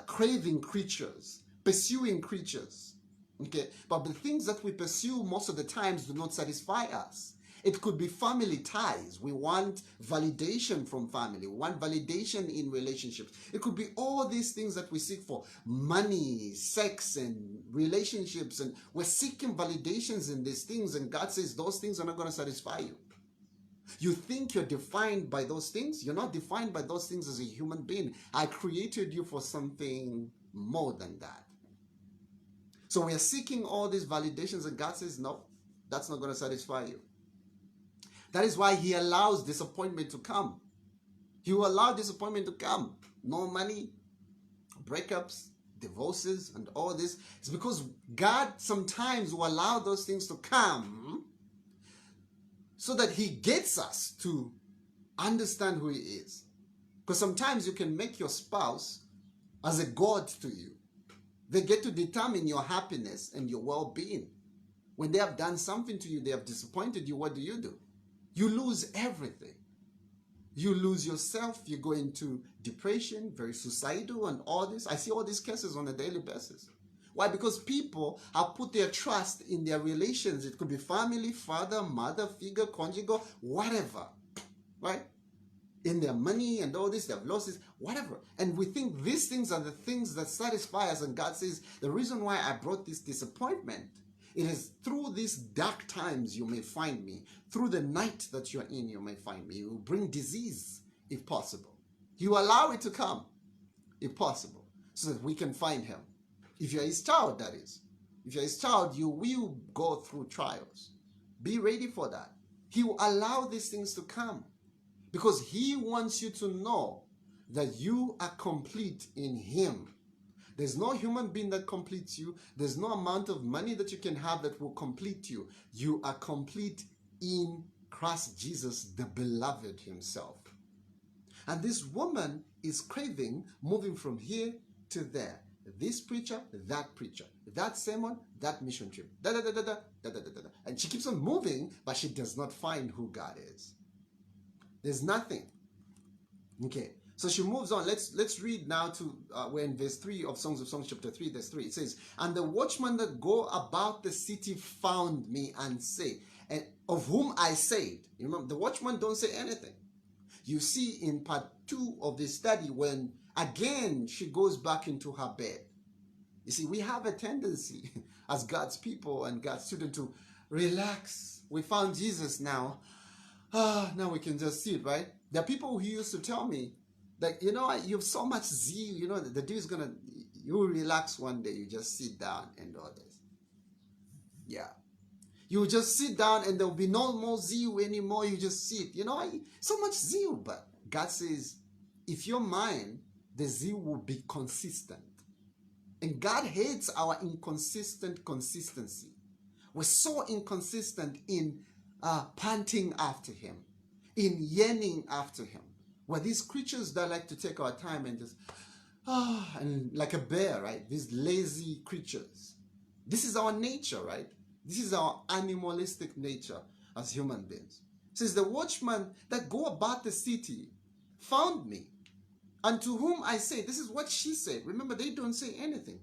craving creatures, pursuing creatures. Okay, but the things that we pursue most of the times do not satisfy us. It could be family ties. We want validation from family. We want validation in relationships. It could be all these things that we seek for. Money, sex, and relationships. And we're seeking validations in these things. And God says those things are not going to satisfy you. You think you're defined by those things? You're not defined by those things as a human being. I created you for something more than that. So we are seeking all these validations, and God says, no, that's not going to satisfy you. That is why he allows disappointment to come. He will allow disappointment to come. No money, breakups, divorces, and all this. It's because God sometimes will allow those things to come so that he gets us to understand who he is. Because sometimes you can make your spouse as a god to you. They get to determine your happiness and your well-being. When they have done something to you, they have disappointed you, what do? You lose everything. You lose yourself. You go into depression, very suicidal, and all this. I see all these cases on a daily basis. Why? Because people have put their trust in their relations. It could be family, father, mother, figure, conjugal, whatever. Right? In their money and all this, they have lost this, whatever. And we think these things are the things that satisfy us. And God says, the reason why I brought this disappointment, it is through these dark times you may find me. Through the night that you're in, you may find me. You will bring disease, if possible. You allow it to come, if possible, so that we can find him. If you're his child, that is. If you're his child, you will go through trials. Be ready for that. He will allow these things to come because he wants you to know that you are complete in him. There's no human being that completes you. There's no amount of money that you can have that will complete you. You are complete in Christ Jesus, the beloved himself. And this woman is craving, moving from here to there. This preacher, that sermon, that mission trip, and she keeps on moving, but she does not find who God is. There's nothing. Okay. So she moves on. Let's read now to we're in verse 3 of Songs of Songs chapter 3 verse 3. It says, and the watchmen that go about the city found me and say, and of whom I said. You remember, the watchmen don't say anything. You see in part 2 of this study when again she goes back into her bed. You see, we have a tendency as God's people and God's students to relax. We found Jesus now. Now we can just sit, right? There are people who used to tell me, like, you know, you have so much zeal, you know, the dude's gonna, you will relax one day, you just sit down and all this. Yeah. You just sit down and there will be no more zeal anymore, you just sit. You know, so much zeal, but God says, if you're mine, the zeal will be consistent. And God hates our inconsistent consistency. We're so inconsistent in panting after him, in yearning after him. We're these creatures that like to take our time and just, and like a bear, right? These lazy creatures. This is our nature, right? This is our animalistic nature as human beings. It says, the watchman that go about the city found me, and to whom I say, this is what she said. Remember, they don't say anything.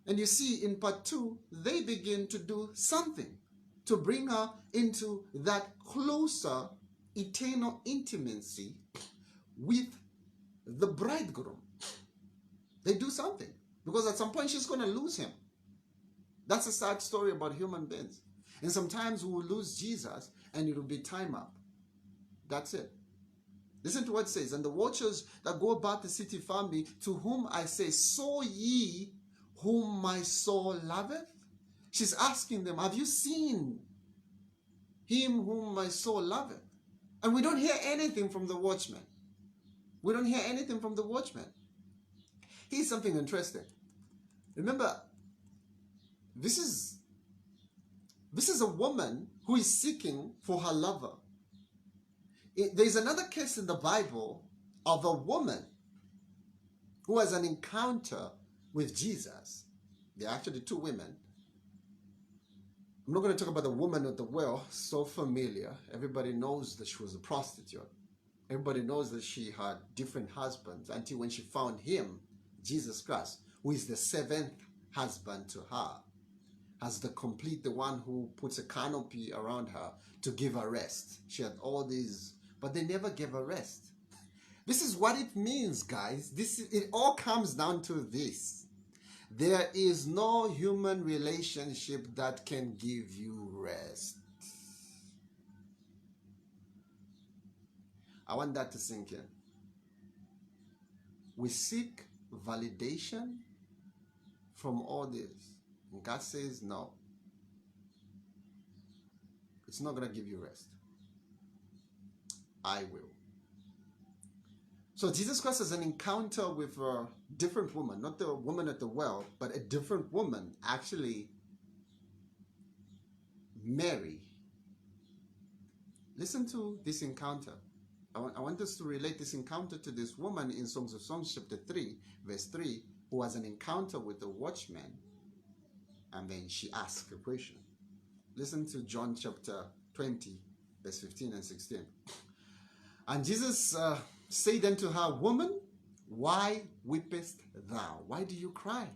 And you see, in part 2, they begin to do something to bring her into that closer, eternal intimacy with the bridegroom. They do something, because at some point she's going to lose him. That's a sad story about human beings. And sometimes we will lose Jesus and it will be time up. That's it. Listen to what it says. And the watchers that go about the city found me, to whom I say, saw ye whom my soul loveth? She's asking them, have you seen him whom my soul loveth? And we don't hear anything from the watchman. We don't hear anything from the watchman. Here's something interesting. Remember, this is a woman who is seeking for her lover. There's another case in the Bible of a woman who has an encounter with Jesus. There are actually two women. I'm not going to talk about the woman at the well, so familiar. Everybody knows that she was a prostitute. Everybody knows that she had different husbands until when she found him, Jesus Christ, who is the seventh husband to her, as the one who puts a canopy around her to give her rest. She had all these, but they never gave her rest. This is what it means, guys. It all comes down to this. There is no human relationship that can give you rest. I want that to sink in. We seek validation from all this. And God says, no. It's not going to give you rest. I will. So Jesus Christ has an encounter with a different woman, not the woman at the well, but a different woman, actually Mary. Listen to this encounter. I want us to relate this encounter to this woman in Songs of Songs chapter 3, verse 3, who has an encounter with the watchman, and then she asks a question. Listen to John chapter 20, verse 15 and 16. And Jesus said unto her, Woman, why weepest thou? Why do you cry?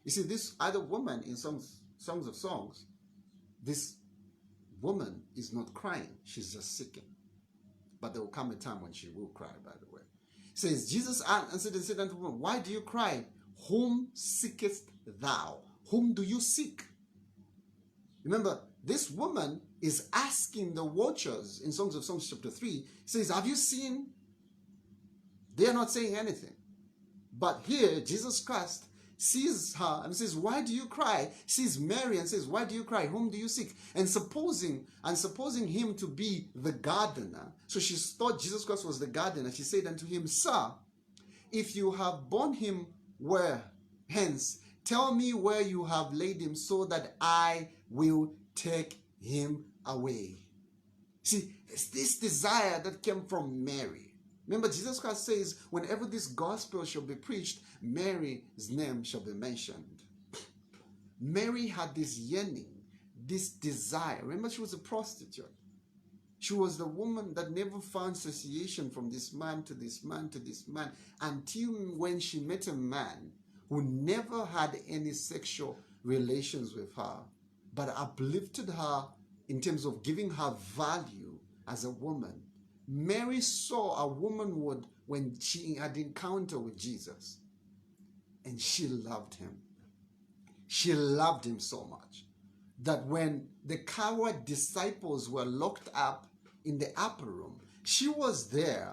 You see, this other woman in Songs of Songs, this woman is not crying. She's just seeking. But there will come a time when she will cry, by the way. It says, Jesus answered and said unto the woman, Why do you cry? Whom seekest thou? Whom do you seek? Remember, this woman is asking the watchers in Songs of Songs chapter 3, says, have you seen? They are not saying anything. But here, Jesus Christ sees her and says, why do you cry? Sees Mary and says, why do you cry? Whom do you seek? And supposing him to be the gardener. So she thought Jesus Christ was the gardener. She said unto him, Sir, if you have borne him where? Hence, tell me where you have laid him, so that I will take him away. See, it's this desire that came from Mary. Remember, Jesus Christ says, whenever this gospel shall be preached, Mary's name shall be mentioned. Mary had this yearning, this desire. Remember, she was a prostitute. She was the woman that never found satiation from this man to this man to this man, until when she met a man who never had any sexual relations with her, but uplifted her in terms of giving her value as a woman. Mary saw a woman would when she had encounter with Jesus, and she loved him. She loved him so much that when the coward disciples were locked up in the upper room, she was there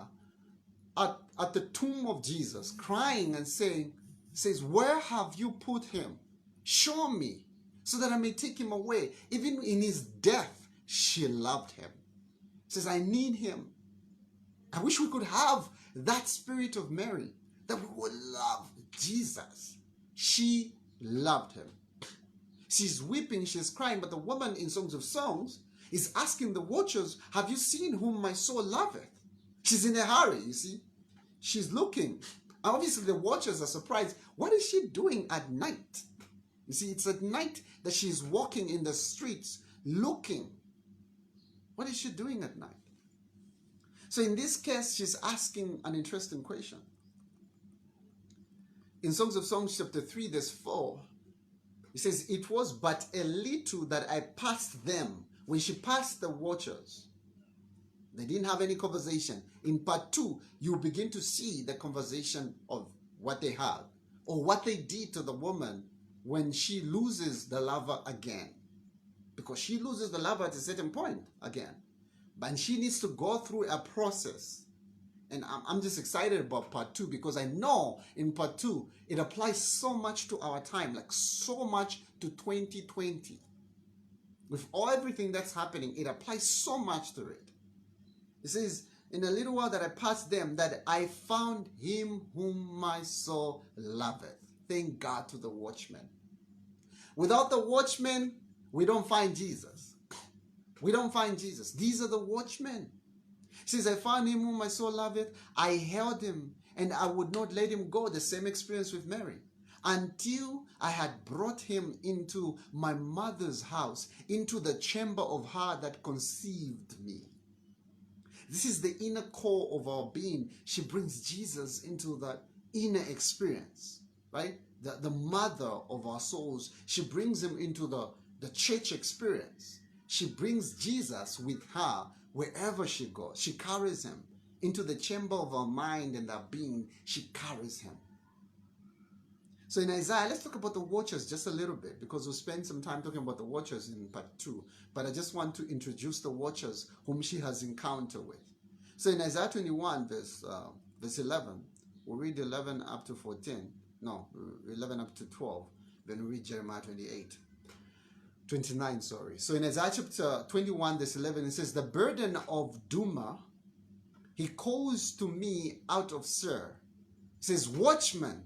at the tomb of Jesus, crying and says, where have you put him? Show me, so that I may take him away. Even in his death, she loved him. Says, I need him. I wish we could have that spirit of Mary, that we would love Jesus. She loved him. She's weeping, she's crying, but the woman in Songs of Songs is asking the watchers, have you seen whom my soul loveth? She's in a hurry, you see. She's looking. Obviously, the watchers are surprised. What is she doing at night? You see, it's at night that she's walking in the streets looking. What is she doing at night? So in this case, she's asking an interesting question. In Songs of Songs chapter 3 verse 4, it says, it was but a little that I passed them. When she passed the watchers, they didn't have any conversation. In part 2, you begin to see the conversation of what they had or what they did to the woman when she loses the lover again. Because she loses the lover at a certain point again. But she needs to go through a process. And I'm just excited about part 2 because I know in part 2, it applies so much to our time, like so much to 2020. With everything that's happening, it applies so much to it. It says, in a little while that I passed them, that I found him whom my soul loveth. Thank God to the watchman. Without the watchman, we don't find Jesus. We don't find Jesus. These are the watchmen. It says, I found him whom my soul loveth. I held him, and I would not let him go. The same experience with Mary. Until I had brought him into my mother's house, into the chamber of her that conceived me. This is the inner core of our being. She brings Jesus into that inner experience, right? The mother of our souls. She brings him into the church experience. She brings Jesus with her wherever she goes. She carries him into the chamber of our mind and our being. She carries him. So in Isaiah, let's talk about the watchers just a little bit because we'll spend some time talking about the watchers in part 2. But I just want to introduce the watchers whom she has encountered with. So in Isaiah 21, verse 11, we'll read 11 up to 14. No, 11 up to 12. Then we read Jeremiah 29, sorry. So in Isaiah chapter 21, verse 11, it says, the burden of Duma, he calls to me out of Seir. It says, watchman,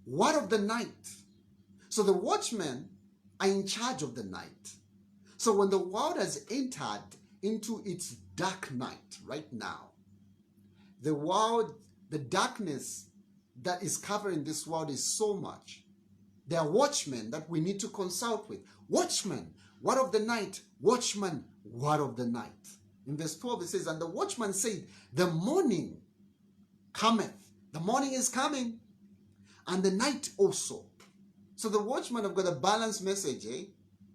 what of the night? So the watchmen are in charge of the night. So when the world has entered into its dark night right now, the world, the darkness that is covering this world is so much. There are watchmen that we need to consult with. Watchmen, what of the night? Watchman, what of the night? In verse 12 it says, and the watchman said, the morning cometh. The morning is coming. And the night also. So the watchmen have got a balanced message, eh?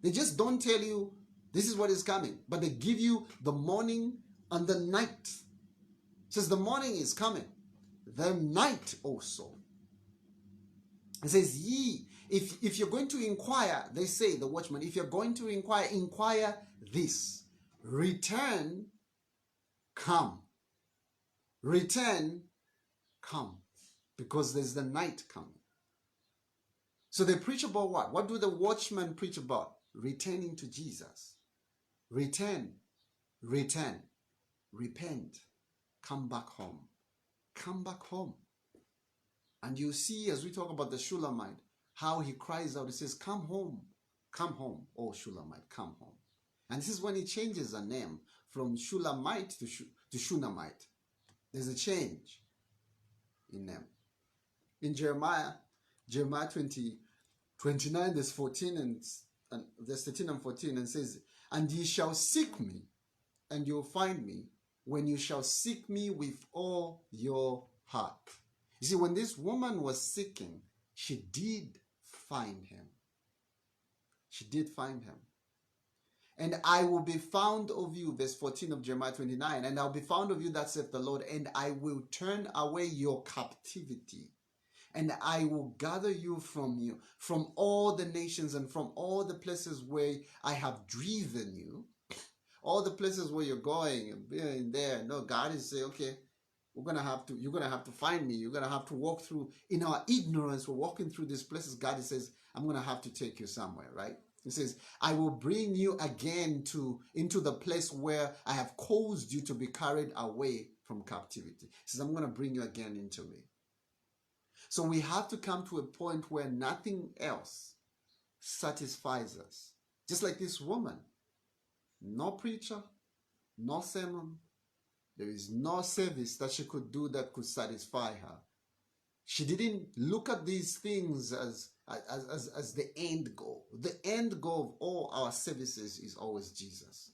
They just don't tell you this is what is coming, but they give you the morning and the night. It says the morning is coming, the night also. It says, ye, if you're going to inquire, they say, the watchman, if you're going to inquire this, return, come. Return, come. Because there's the night coming. So they preach about what? What do the watchmen preach about? Returning to Jesus. Return, return, repent, come back home. Come back home. And you see, as we talk about the Shulamite, how he cries out, he says, come home, oh Shulamite, come home. And this is when he changes the name from Shulamite to Shunammite. There's a change in name. In Jeremiah 29, verse 14 and verse 13 and 14, and says, and ye shall seek me, and you'll find me, when you shall seek me with all your heart. You see, when this woman was seeking, she did find him. She did find him. And I will be found of you, verse 14 of Jeremiah 29, and I'll be found of you, that saith the Lord, and I will turn away your captivity. And I will gather you from all the nations and from all the places where I have driven you. All the places where you're going and being there. No, God is saying, okay, you're gonna have to find me. You're gonna have to walk through. In our ignorance, we're walking through these places. God says, I'm gonna have to take you somewhere, right? He says, I will bring you again into the place where I have caused you to be carried away from captivity. He says, I'm gonna bring you again into me. So we have to come to a point where nothing else satisfies us. Just like this woman. No preacher, no sermon. There is no service that she could do that could satisfy her. She didn't look at these things as the end goal. The end goal of all our services is always Jesus.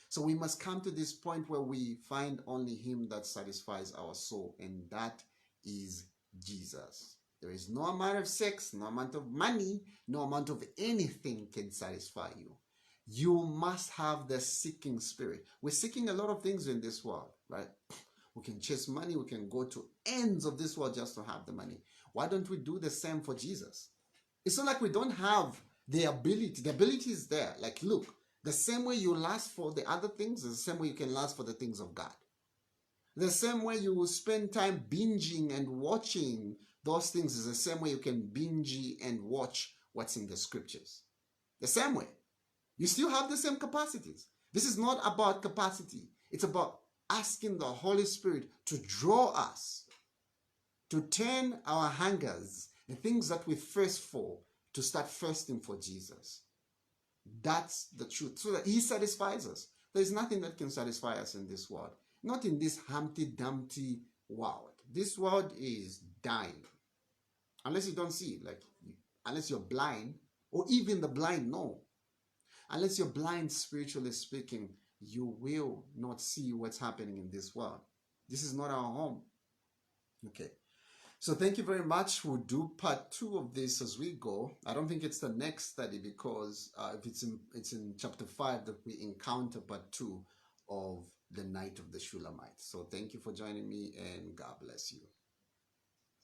So we must come to this point where we find only Him that satisfies our soul, and that is Jesus. There is no amount of sex, no amount of money, no amount of anything can satisfy you. You must have the seeking spirit. We're seeking a lot of things in this world, right? We can chase money. We can go to ends of this world just to have the money. Why don't we do the same for Jesus? It's not like we don't have the ability. The ability is there. Like, look, the same way you last for the other things is the same way you can last for the things of God. The same way you will spend time binging and watching those things is the same way you can binge and watch what's in the scriptures. The same way. You still have the same capacities. This is not about capacity. It's about asking the Holy Spirit to draw us, to turn our hungers, the things that we thirst for, to start thirsting for Jesus. That's the truth. So that He satisfies us. There's nothing that can satisfy us in this world. Not in this Humpty Dumpty world. This world is dying. Unless you don't see it. Like, unless you're blind, or even the blind know. Unless you're blind, spiritually speaking, you will not see what's happening in this world. This is not our home. Okay. So thank you very much. We'll do part 2 of this as we go. I don't think it's the next study because if it's in chapter 5 that we encounter part 2 of the night of the Shulamite. So thank you for joining me and God bless you.